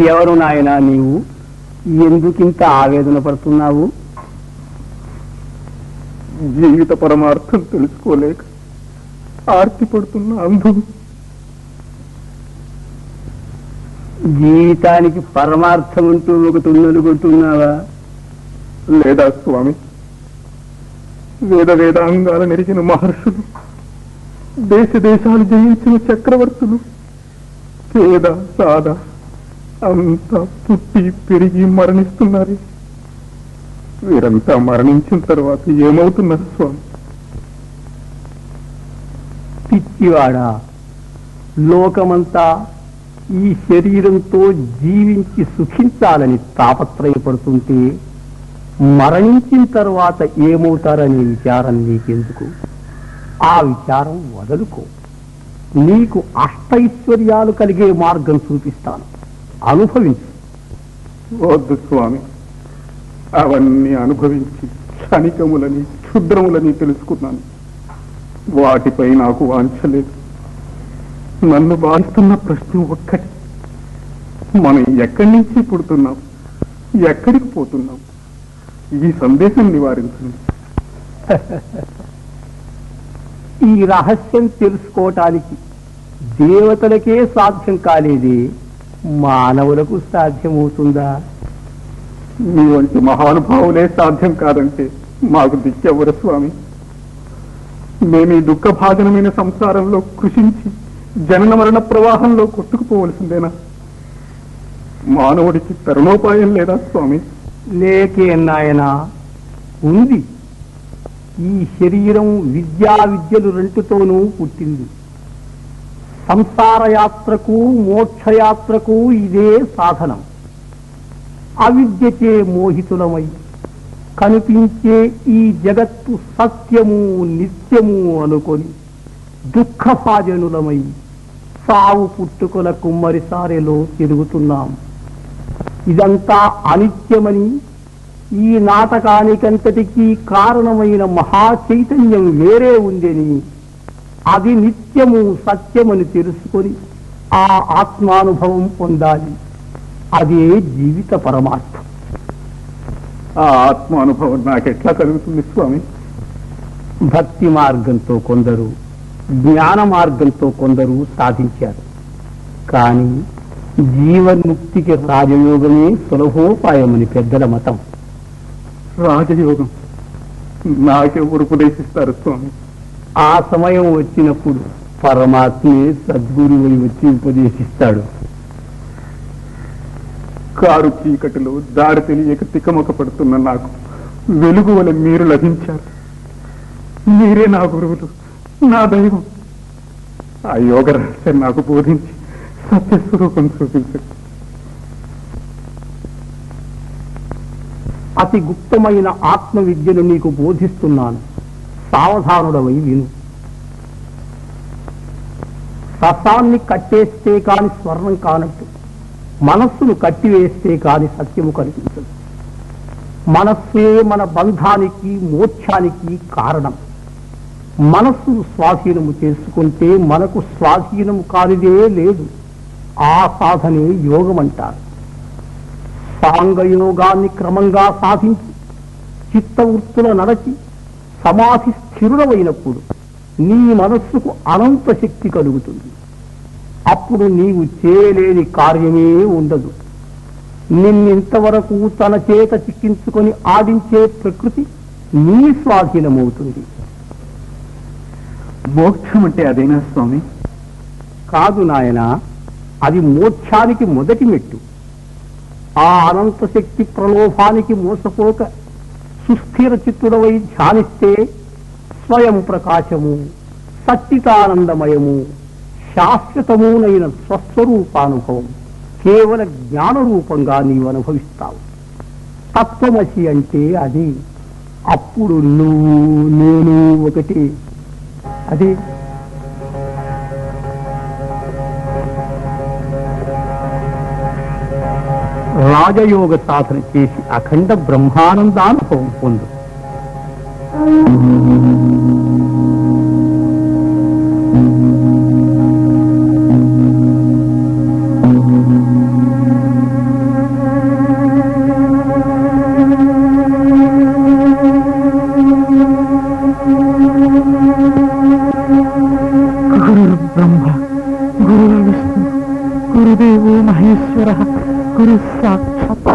ఎవరు నాయనా నీవు? ఎందుకింత ఆవేదన పడుతున్నావు? జీవిత పరమార్థం తెలుసుకోలేక ఆర్తిపడుతున్న అంధు. జీవితానికి పరమార్థం అంటూ ఒకటి ఉన్నలుకుంటున్నావా? లేదా స్వామి, వేద వేదాంగాల నెరిగిన మహర్షులు, దేశ దేశాలు జయించిన చక్రవర్తులు, పేద సాద అంతా పుట్టి పెరిగి మరణిస్తున్నారు. వీరంతా మరణించిన తర్వాత ఏమవుతున్నారు స్వామి? పిచ్చివాడా, లోకమంతా ఈ శరీరంతో జీవించి సుఖించాలని తాపత్రయపడుతుంటే మరణించిన తర్వాత ఏమవుతారనే విచారం నీకెందుకు? ఆ విచారం వదులుకో. నీకు అష్టైశ్వర్యాలు కలిగే మార్గం చూపిస్తాను, అనుభవించు. వద్దు స్వామి, అవన్నీ అనుభవించి క్షణికములని క్షుద్రములని తెలుసుకున్నాను. వాటిపై నాకు వాంఛ లేదు. నన్ను బాధిస్తున్న ప్రశ్న ఒక్కటి, మనం ఎక్కడి నుంచి పుడుతున్నాం, ఎక్కడికి పోతున్నాం? ఈ సందేశం నివారించండి. ఈ రహస్యం తెలుసుకోవటానికి దేవతలకే సాధ్యం కాలేదే మానవులకు సాధ్యమవుతుందా? మీ వంటి మహానుభావులే సాధ్యం కాదంటే మాకు దిక్కెవరు స్వామి? మేము ఈ దుఃఖభాజనమైన సంసారంలో కృషించి జనన మరణ ప్రవాహంలో కొట్టుకుపోవలసిందేనా? మానవుడికి తరుణోపాయం లేదా స్వామి? లేకే నాయనా, ఉంది. ఈ శరీరం విద్యలు రెంటితోనూ పుట్టింది. సంసార యాత్రకు మోక్షయాత్రకు ఇదే సాధనం. అవిద్యచే మోహితులమై కనిపించే ఈ జగత్తు సత్యము నిత్యము అనుకొని దుఃఖభాజనులమై సావు పుట్టుకల కుమ్మరిసారెలో తిరుగుతున్నాం. ఇదంతా అనిత్యమని, ఈ నాటకానికంతటికీ కారణమైన మహాచైతన్యం వేరే ఉందని, అది నిత్యము సత్యమని తెలుసుకొని ఆ ఆత్మానుభవం పొందాలి. అదే జీవిత పరమార్థం. ఆ ఆత్మానుభవం నాకెట్లా కలుగుతుంది స్వామి? భక్తి మార్గంతో కొందరు, జ్ఞాన మార్గంతో కొందరు సాధించారు. కానీ జీవన్ముక్తికి రాజయోగమే సులభోపాయమని పెద్దల మతం. రాజయోగం నాకెవరు ఉపదేశిస్తారు స్వామి? ఆ సమయం వచ్చినప్పుడు పరమాత్మే సద్గురువై వచ్చి ఉపదేశిస్తాడు. కారు చీకటిలో దారి తెలియక తికమక పడుతున్న నాకు వెలుగు వలె మీరు లభించారు. మీరే నా గురువులు, నా దైవం. ఆ యోగ రహస్యం నాకు బోధించి సత్యస్వరూపం చూపించండి. అతి గుప్తమైన ఆత్మ విద్యను నీకు బోధిస్తున్నాను, సావధానుడవై విను. రసాన్ని కట్టేస్తే కాని స్వర్ణం కానట్టు మనస్సును కట్టివేస్తే కాని సత్యము కనిపించదు. మనస్సే మన బంధానికి మోక్షానికి కారణం. మనస్సును స్వాధీనము చేసుకుంటే మనకు స్వాధీనము కానిదే లేదు. ఆ సాధనే యోగం అంటారు. సాంగయోగాన్ని క్రమంగా సాధించి చిత్తవృత్తుల నడచి సమాధి స్థిరుడమైనప్పుడు నీ మనస్సుకు అనంత శక్తి కలుగుతుంది. అప్పుడు నీవు చేయలేని కార్యమే ఉండదు. నిన్నింతవరకు తన చేత చిక్కించుకొని ఆడించే ప్రకృతి నీ స్వాధీనమవుతుంది. మోక్షం అంటే అదేనా స్వామి? కాదు నాయన, అది మోక్షానికి మొదటి మెట్టు. ఆ అనంత శక్తి ప్రలోభానికి మోసపోక సుస్థిర చిత్తుడవై ధ్యానిస్తే స్వయం ప్రకాశము, సచ్చితానందమయము, శాశ్వతమునైన స్వస్వరూపానుభవం కేవల జ్ఞానరూపంగా నీవు అనుభవిస్తావు. తత్వమసి అంటే అది. అప్పుడు నువ్వు నేను ఒకటి. అది రాజయోగ సాధన చేసి అఖండ బ్రహ్మానందానుభవం పొందు. బ్రహ్మ గురు విష్ణు గురుదేవో మహేశ్వర గురు సాక్షాత్.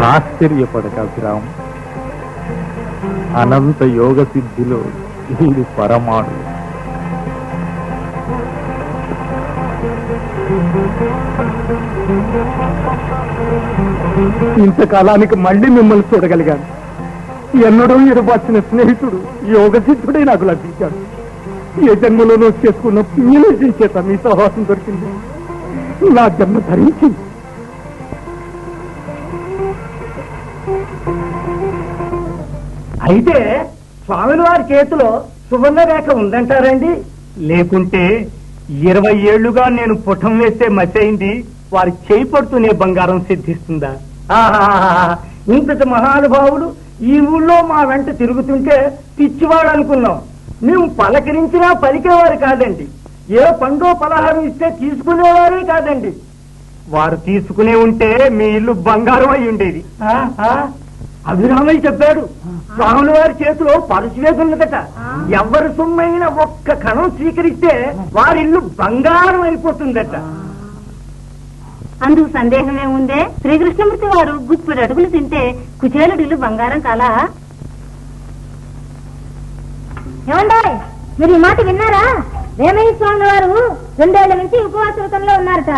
ఆశ్చర్యపడక అభిరామ్, అనంత యోగ సిద్ధిలో ఇది పరమాణు. ఇంతకాలానికి మళ్ళీ మిమ్మల్ని చూడగలిగాను. ఎన్నడూ ఎరుబాచిన స్నేహితుడు యోగ సిద్ధుడే నాకు లభించాడు. ఏ జన్మలోనూ చేసుకున్న పుణ్యలేజీ చేత మీ సహవాసం దొరికింది. నా జన్మ ధరించింది. అయితే స్వామిని వారి చేతిలో సువర్ణ రేఖ ఉందంటారండి? లేకుంటే 20 ఏళ్లుగా నేను పుటం వేస్తే మసైంది వారి చేయి పడుతూనే బంగారం సిద్ధిస్తుందా? ఇంతటి మహానుభావులు ఈ ఊళ్ళో మా వెంట తిరుగుతుంటే పిచ్చివాడు అనుకున్నాం. మేము పలకరించినా పలికేవారు కాదండి. ఏ పండో పలహారం ఇస్తే తీసుకునేవారే కాదండి. వారు తీసుకునే ఉంటే మీ ఇల్లు బంగారం అయి ఉండేది. అభిరామయ్య చెప్పాడు, స్వాముల వారి చేతిలో పరశువేది ఉన్నదట. ఎవరి సొమ్మైన ఒక్క కణం స్వీకరిస్తే వారి ఇల్లు బంగారం అయిపోతుందట. అందుకు సందేహమే ఉందే. శ్రీకృష్ణమూర్తి వారు గుప్పెడు అడుగులు తింటే కుచేలుడి ఇల్లు బంగారం కాలా? ఏమండే, మీరు ఈ మాట విన్నారా? వేమయ్య స్వామి వారు 2 ఏళ్ల నుంచి ఉపవాస వ్రతంలో ఉన్నారట.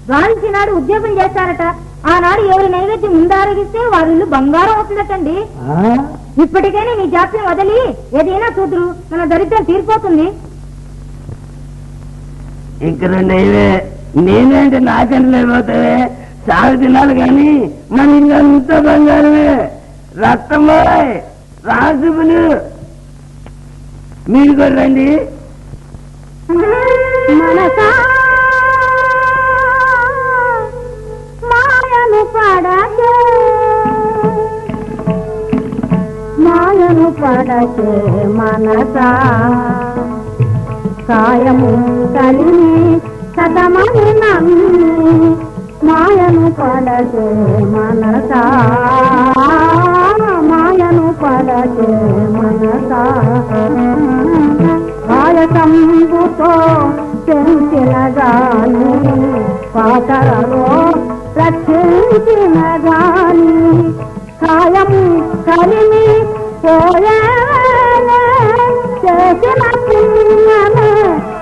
ద్వాదశి నాడు ఉద్యోగం చేస్తారట. ఆనాడు ఎవరి నైవేద్యం ముందారగిస్తే వారి ఇల్లు బంగారం అవుతుందటండి. ఇప్పటికైనా మీ జాప్యం వదిలి ఏదైనా చూదురు, మన దరిద్రం తీరిపోతుంది. ఇక్కడ నేనేంటే నాకంటే పోతావే, సాగు తినాలి కానీ మన ఇల్లు అంతా బంగారమే. రక్తమాయ్ రాసుకులు మీరు కూడా రండి. మనసా మాయను పడకే, మాయను పడకే మనసా, కాయము కలిని సతమని నమ్మి, మాయను పడకే మనసా, మాయను పడకే మనసా. కాయకంబుతో పెంచిన గాని పాతరలో రక్షించిన గాని, కాయం కలిమి పోయే చేసిన పుణ్యమే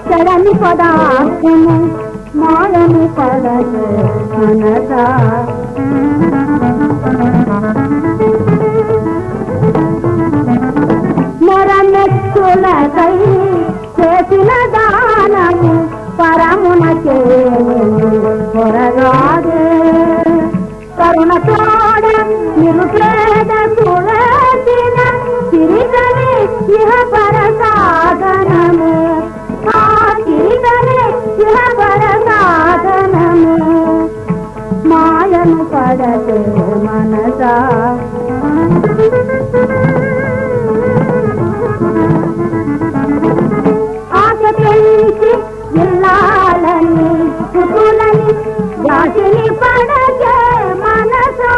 చెడని పదార్థము, మాయను పడకే మనసా. మొరమెచ్చులకై చేసిన దానము పరమునకే కొరగాదే, కరుణ తోడ నిరుపేద కులసిన తిరిగని ఇహ పర సాధనము, ఆ తిరిగని ఇహ పర సాధనము, మాయను పడతే మనసా. రాశిని పడకే మనసా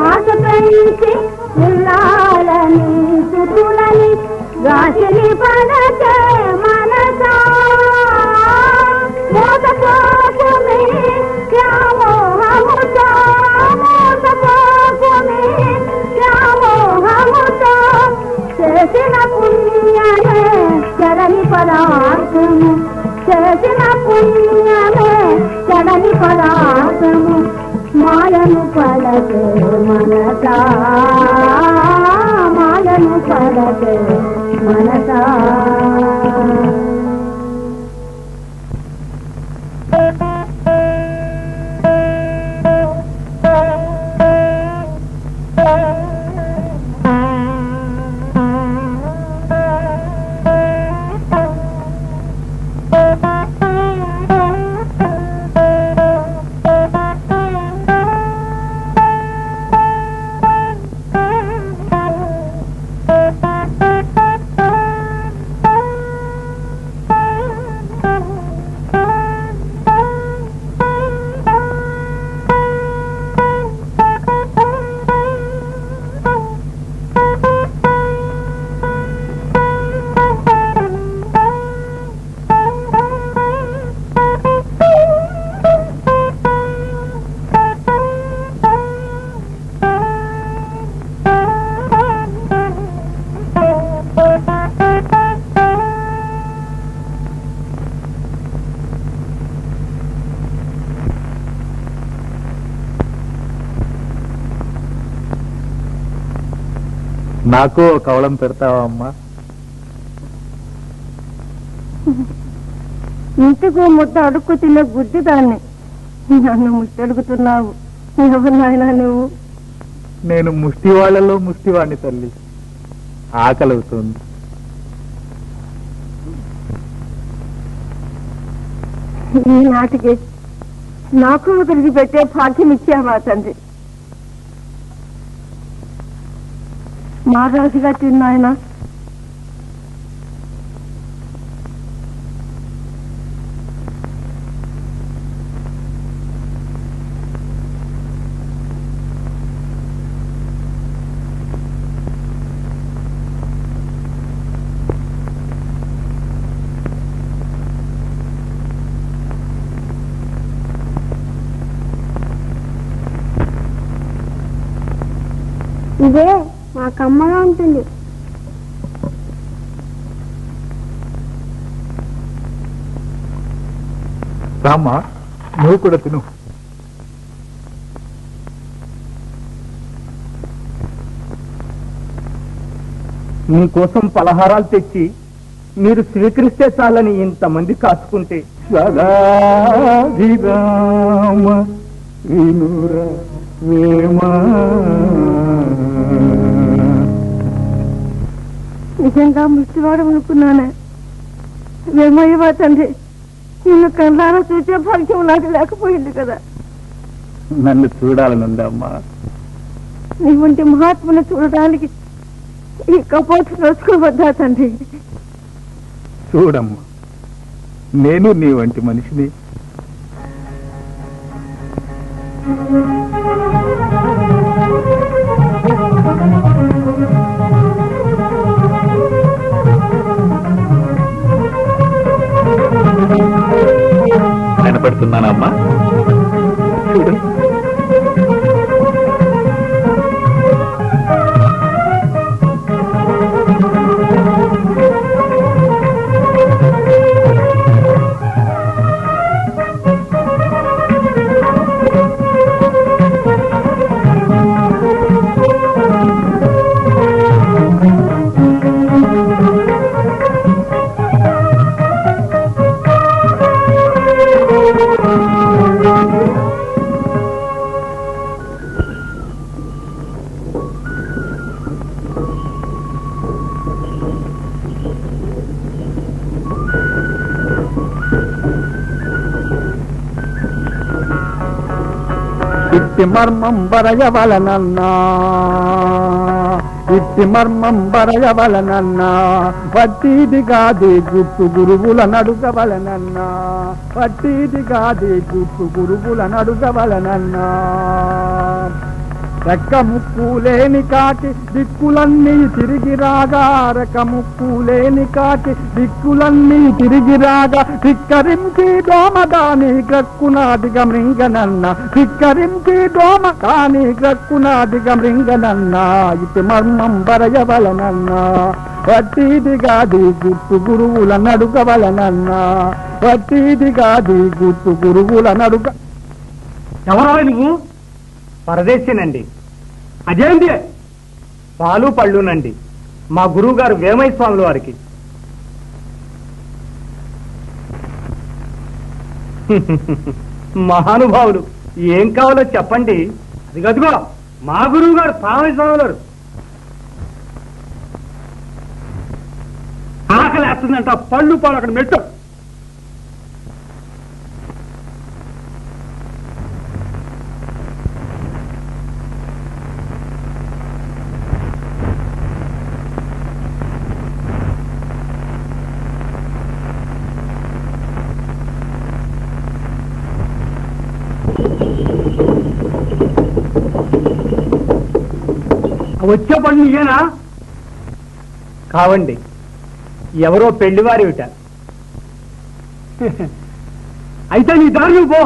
ఆశ పెంచి ఇల్లాలని సుతులని రాశిని పడకే మనసా మోసపోకుమే శ్యామోహముతో మోసపోకుమే శ్యామోహముతో చేసిన పుణ్యమే చరణి పదార్థము చేసిన పుణ్యమే చరణి పదార్థము మాయను పడకే మనసా మాయను పడకే మనసా నాకు కవళం పెడతావా అమ్మా? ఇంటికి ముద్ద అడుక్కు తినే బుద్ధి దాన్ని నన్ను ముష్టి అడుగుతున్నావు. ఎవరు నాయనా నువ్వు? నేను ముష్టి వాళ్ళలో ముష్టివాణ్ణి తల్లి. ఆకలవుతుంది. ఈనాటికి నాకు ఒకరికి పెట్టే భాగ్యం ఇచ్చావా తండ్రి? మహారాజుగా తిన్నాయన ఇదే మా కమ్మగా ఉంటుంది. రామ్మా, నువ్వు కూడా తిను. మీకోసం పలహారాలు తెచ్చి మీరు స్వీకరిస్తే చాలని ఇంతమంది కాచుకుంటే సదాభిరామ వినురా వేమా. నిజంగా ముష్టివాడు అనుకున్నానే. వేమయ్యవా తండ్రి, నిన్ను కళ్ళారా చూసే భాగ్యం నాకు లేకపోయింది కదా. నన్ను చూడాలనుందమ్మా. నీ వంటి మహాత్ముని చూడడానికి ఈ కపోటు నోచుకోవద్దా తండ్రి? చూడమ్మా, నేను నీ వంటి మనిషిని. కనపడుతున్నానమ్మా? చూడు. మర్మం బరయవలనన్నా ఇట్టి మర్మం బరయవలనన్నా పట్టిది కాది గుట్టు గురువుల నడుగవలనన్నా పట్టిది కాది గుట్టు గురువుల నడుగవలనన్నా రెక్క ముక్కు లేని కాకి దిక్కులన్నీ తిరిగి రాగా రెక్క ముక్కు లేని కాకి దిక్కులన్నీ తిరిగి రాగా ధిక్కరించి దోమదాని గ్రక్కునాదిగ మృంగనన్న ధిక్కరించి దోమదాని గ్రక్కునాదిగ మృంగనన్న ఇటు మర్మం బరయవలనన్నా పట్టిది గాది గుట్టు గురువుల నడుగవలనన్నా పట్టిది గాది గుట్టు గురువుల నడుగ. ఎవరో నువ్వు? పరదేశీనండి. అదేంటి? పాలు పళ్ళునండి మా గురువు గారు వేమయ్య స్వాముల వారికి. మహానుభావులు ఏం కావాలో చెప్పండి. అదిగదిగో మా గురువు గారు వేమయ్య స్వాముల వారు. ఆకలి వేస్తుందంట, పళ్ళు పాలు అక్కడ మెట్టు. వచ్చే పళ్ళు ఇయ్యేనా? కావండి, ఎవరో పెళ్లివారివిట. అయితే నీ దారి నువ్వు పో.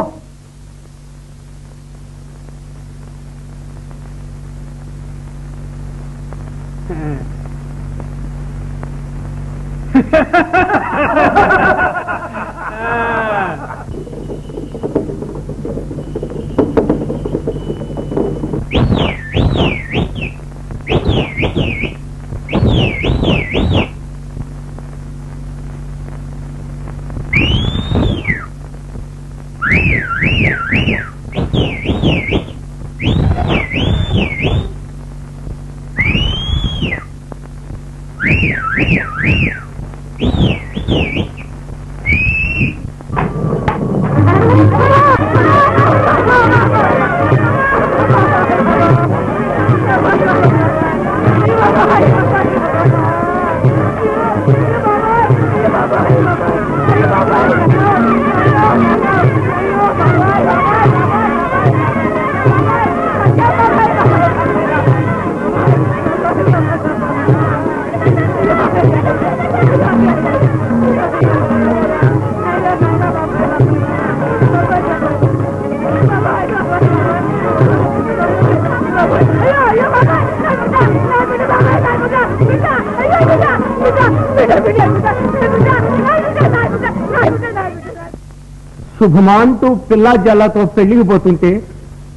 శుభమాంటూ పిల్లా జల్లాతో పెళ్లికి పోతుంటే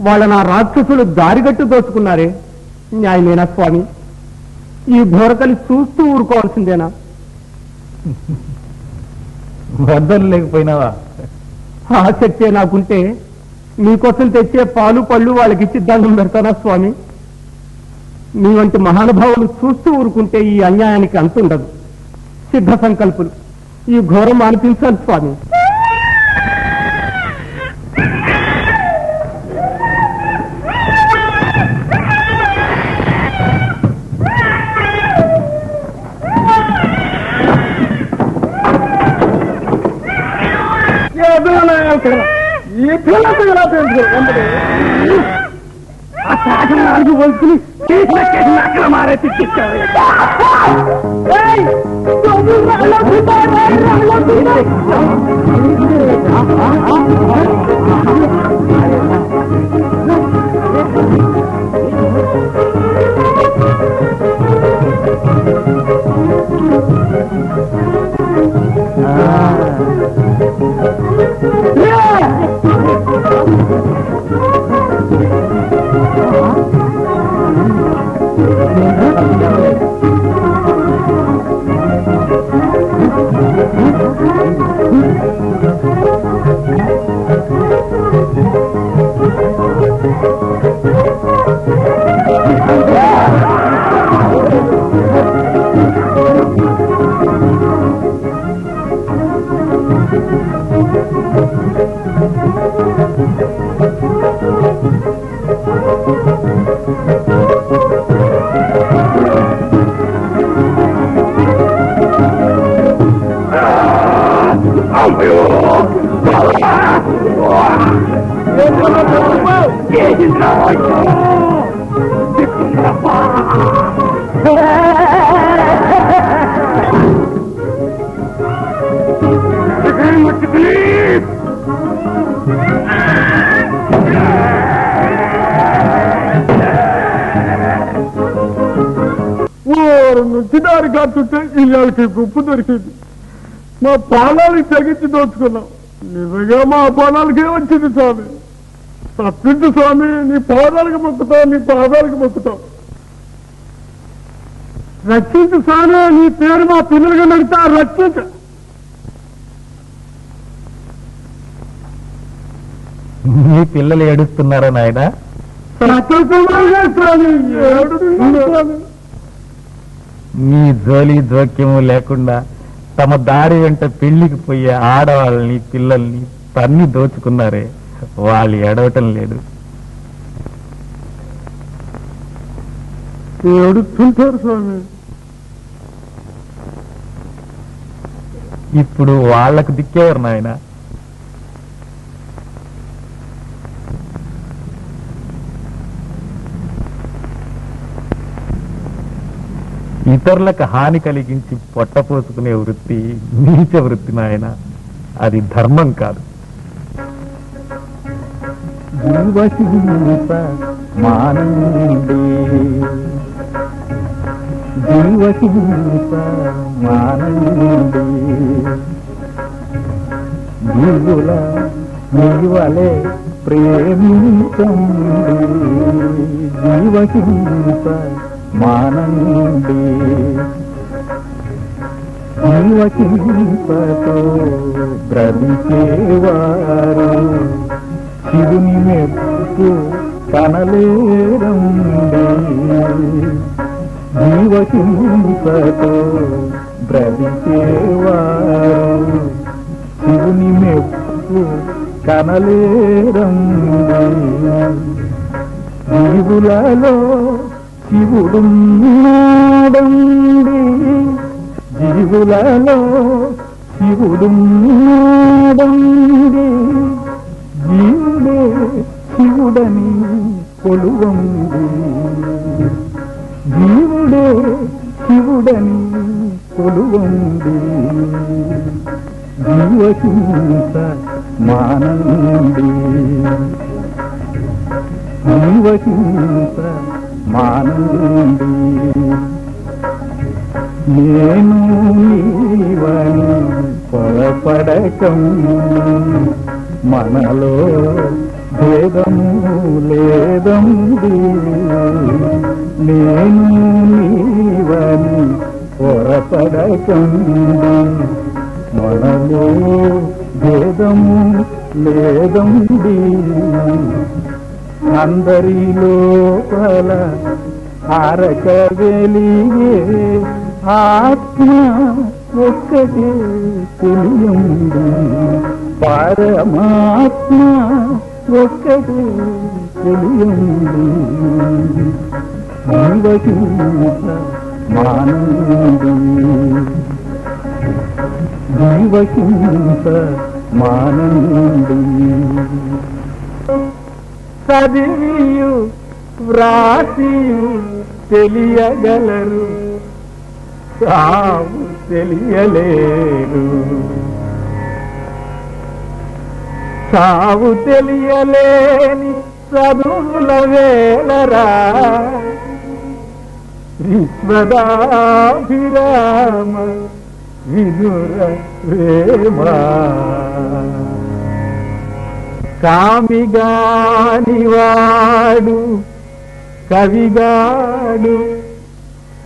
వాళ్ళ రాక్షసులు దారిగట్టు దోచుకున్నారే. న్యాయమేనా స్వామి? ఈ ఘోరకలి చూస్తూ ఊరుకోవాల్సిందేనా? వద్దలు లేకపోయినావా? ఆసక్తే నాకుంటే మీకోసం తెచ్చే పాలు పళ్ళు వాళ్ళకిచ్చి దండం పెడతానా స్వామి? మీ వంటి మహానుభావులు చూస్తూ ఊరుకుంటే ఈ అన్యాయానికి అంతుండదు. సిద్ధ సంకల్పులు ఈ ఘోరం అనిపించాలి స్వామి. ఈ పిల్లలు ఎలా పెంచుకోండి ఆ శాఖను నాలుగు వలుసుకుని చేసిన అక్రమారే తిట్టించారు. నుంచిదారి కాచుంటే ఇళ్ళకి గుప్పు దొరికింది. మా ప్రాణాలకి తెగించి దోచుకున్నాం. నిజంగా మా ప్రాణాలకే వచ్చింది స్వామి. తప్పించు స్వామి, నీ పాదాలకు మొక్కుతావు, నీ పాదాలకు మొక్కుతావు. రక్షించు స్వామి, నీ పేరు మా పిల్లలుగా నడితే రక్షించు. మీ పిల్లలు ఏడుస్తున్నారా నాయన? మీ జోలి జోక్యము లేకుండా తమ దారి వెంట పెళ్లికి పోయే ఆడవాళ్ళని పిల్లల్ని తన్ని దోచుకున్నారే, వాళ్ళు ఏడవటం లేదు. ఏడుస్తుంటారు స్వామి. ఇప్పుడు వాళ్లకు దిక్కేవారు నాయన. ఇతరులకు హాని కలిగించి పొట్టపోసుకునే వృత్తి నీచ వృత్తి నాయన. అది ధర్మం కాదు. జీవుల నీవలే ప్రేమించండి, జీవహింస మానండి. జీవహింసతో బ్రతికేవారు శివుని మెప్పు కనలేరండి. జీవహింసతో బ్రతికేవారు శివుని మెప్పు కనలేరండి. జీవులలో శివుడున్నాడండి, జీవులలో శివుడున్నాడండి. జీవుడే శివుడని కొలువండి, జీవుడే శివుడని కొలువండి. జీవహింస మానండి, జీవహింస మానండి. నేను నీవని పొరపడకం, మనలో భేదము లేదండి. నేను నీవని పొరపడకం, మనలో భేదము లేదండి. అందరి లోపల ఆరక వెలిగే ఆత్మ ఒక్కటే తెలియండి. పరమాత్మ ఒక్కటే తెలియండి. జీవహింస మానండి, జీవహింస మానండి. చదివియు వ్రాసియు తెలియగలరు, సావు తెలియలేరు. సావు తెలియలేని చదువుల వేలరా విశ్వదాభిరామ విదుర ప్రేమ. కామిగానివాడు కవిగాడు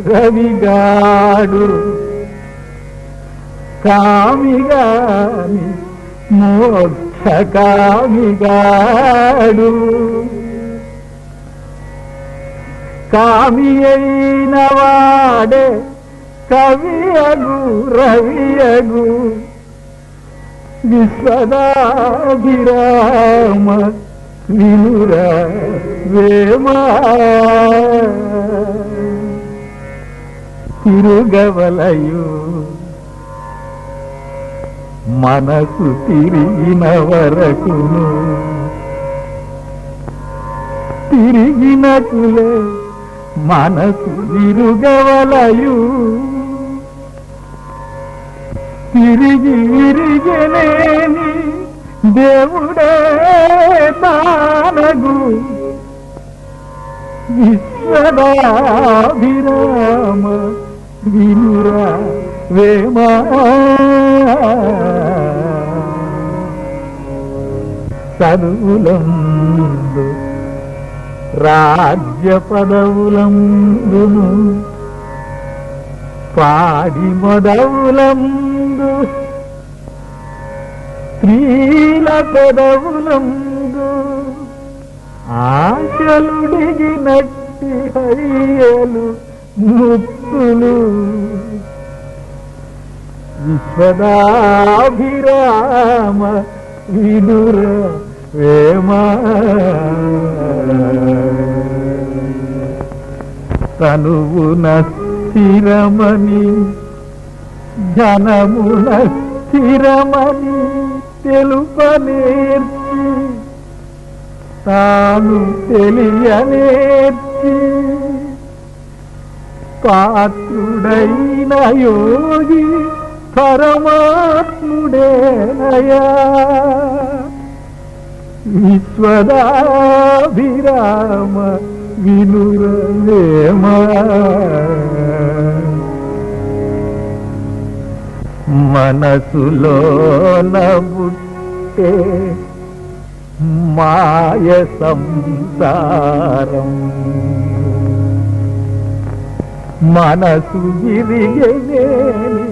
రవిగాడు, కామిగాని మోక్ష కామిగాడు. కామి అయిన వాడే కవియగు రవియగు విశ్వదాభిరామ వినుర వేమ. తిరుగవలయు మనసు తిరిగిన వరకును తిరిగినకులే మనసు విరుగవలయు తిరిగి విరిగలేని దేవుడే తానగు విశ్వదాభిరామ వినురా వేమా చదువులందు రాజ్య పదవులందును పాడి మొదవులందు స్త్రీల పదవులందు ఆశలుడిగినట్టి హరియలు ముక్తులు విశ్వదాభిరామ విదుర వేమా తనువున స్థిరమని ధనమున స్థిరమని తెలుపనేర్చి తాను తెలియనేర్చి పాత్రుడైన యోగి పరమాత్ముడేనయా విశ్వదాభిరామ వినురవేమా మనసులోన బుట్టే మాయ సంసారం మనసు విరిగలేని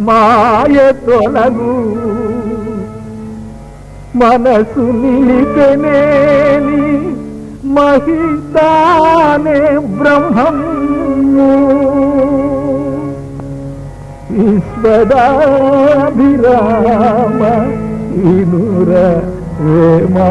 మాయ తొలగు మనసు నిలిపెనేని మహితానే బ్రహ్మం ఈశ్వరాభిరామ వినుర వేమా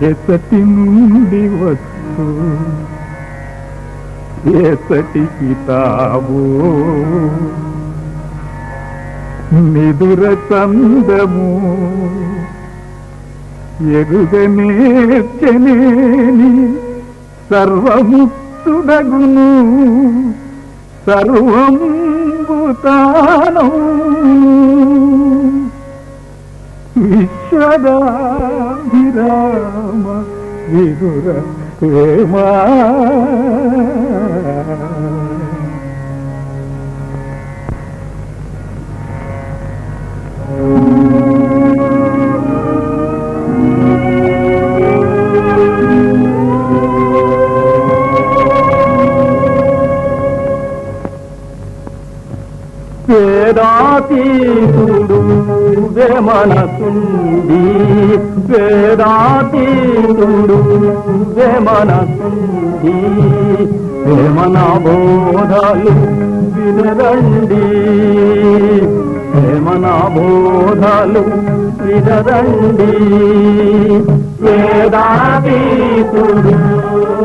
ఎసటి నుండి వస్తూ ఎసటికి తావో నిదుర చందము ఎరుగనేర్చనేని సర్వముక్తుడగును సర్వంబుతాను విశ్వదాభిరామ విదుర ప్రేమా వేదాతీతుడు వేమనసుండి వేదాతీతుడు వేమనసుండి వేమన బోధలు వినరండి వేమన బోధలు వినరండి వేదాతీతుడు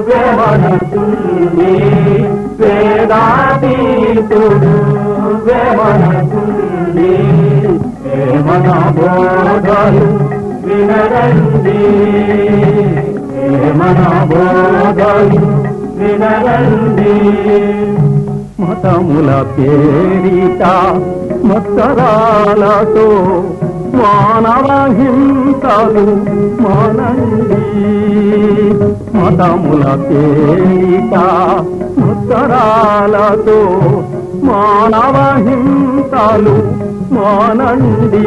వేమనసుండి వేదాతీతుడు వేమనసుండి వేమన బోధలు వినరండి వేమన బోధలు వినరండి మతముల పేరిట మత్సరాలతో మానవ హింసలు మానండి మతముల పేరిట మత్సరాలతో మానవ హింసలు మానండి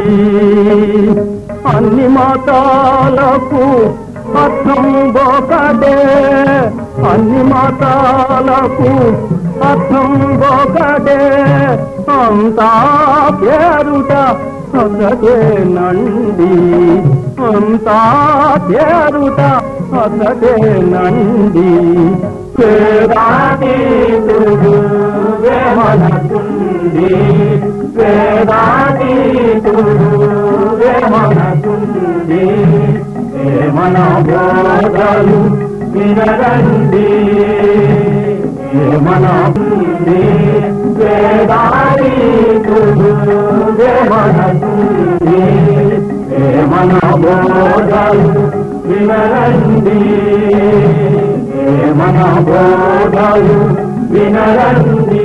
అన్ని మతాలకు అర్థం ఒకటే అన్ని మతాలకు అర్థం ఒకటే అంతా పేరుట అసటేనండి అంతా పేరుట అసటేనండి వేదాతీతుడు వేమనసుండి వేదాతీతుడు వేమనసుండి వేమన బోధలు వినరండి వేమన వేదాతీతుడు వేమనసుండి వేమన బోధలు వినరండి వేమన బోధలు వినరండి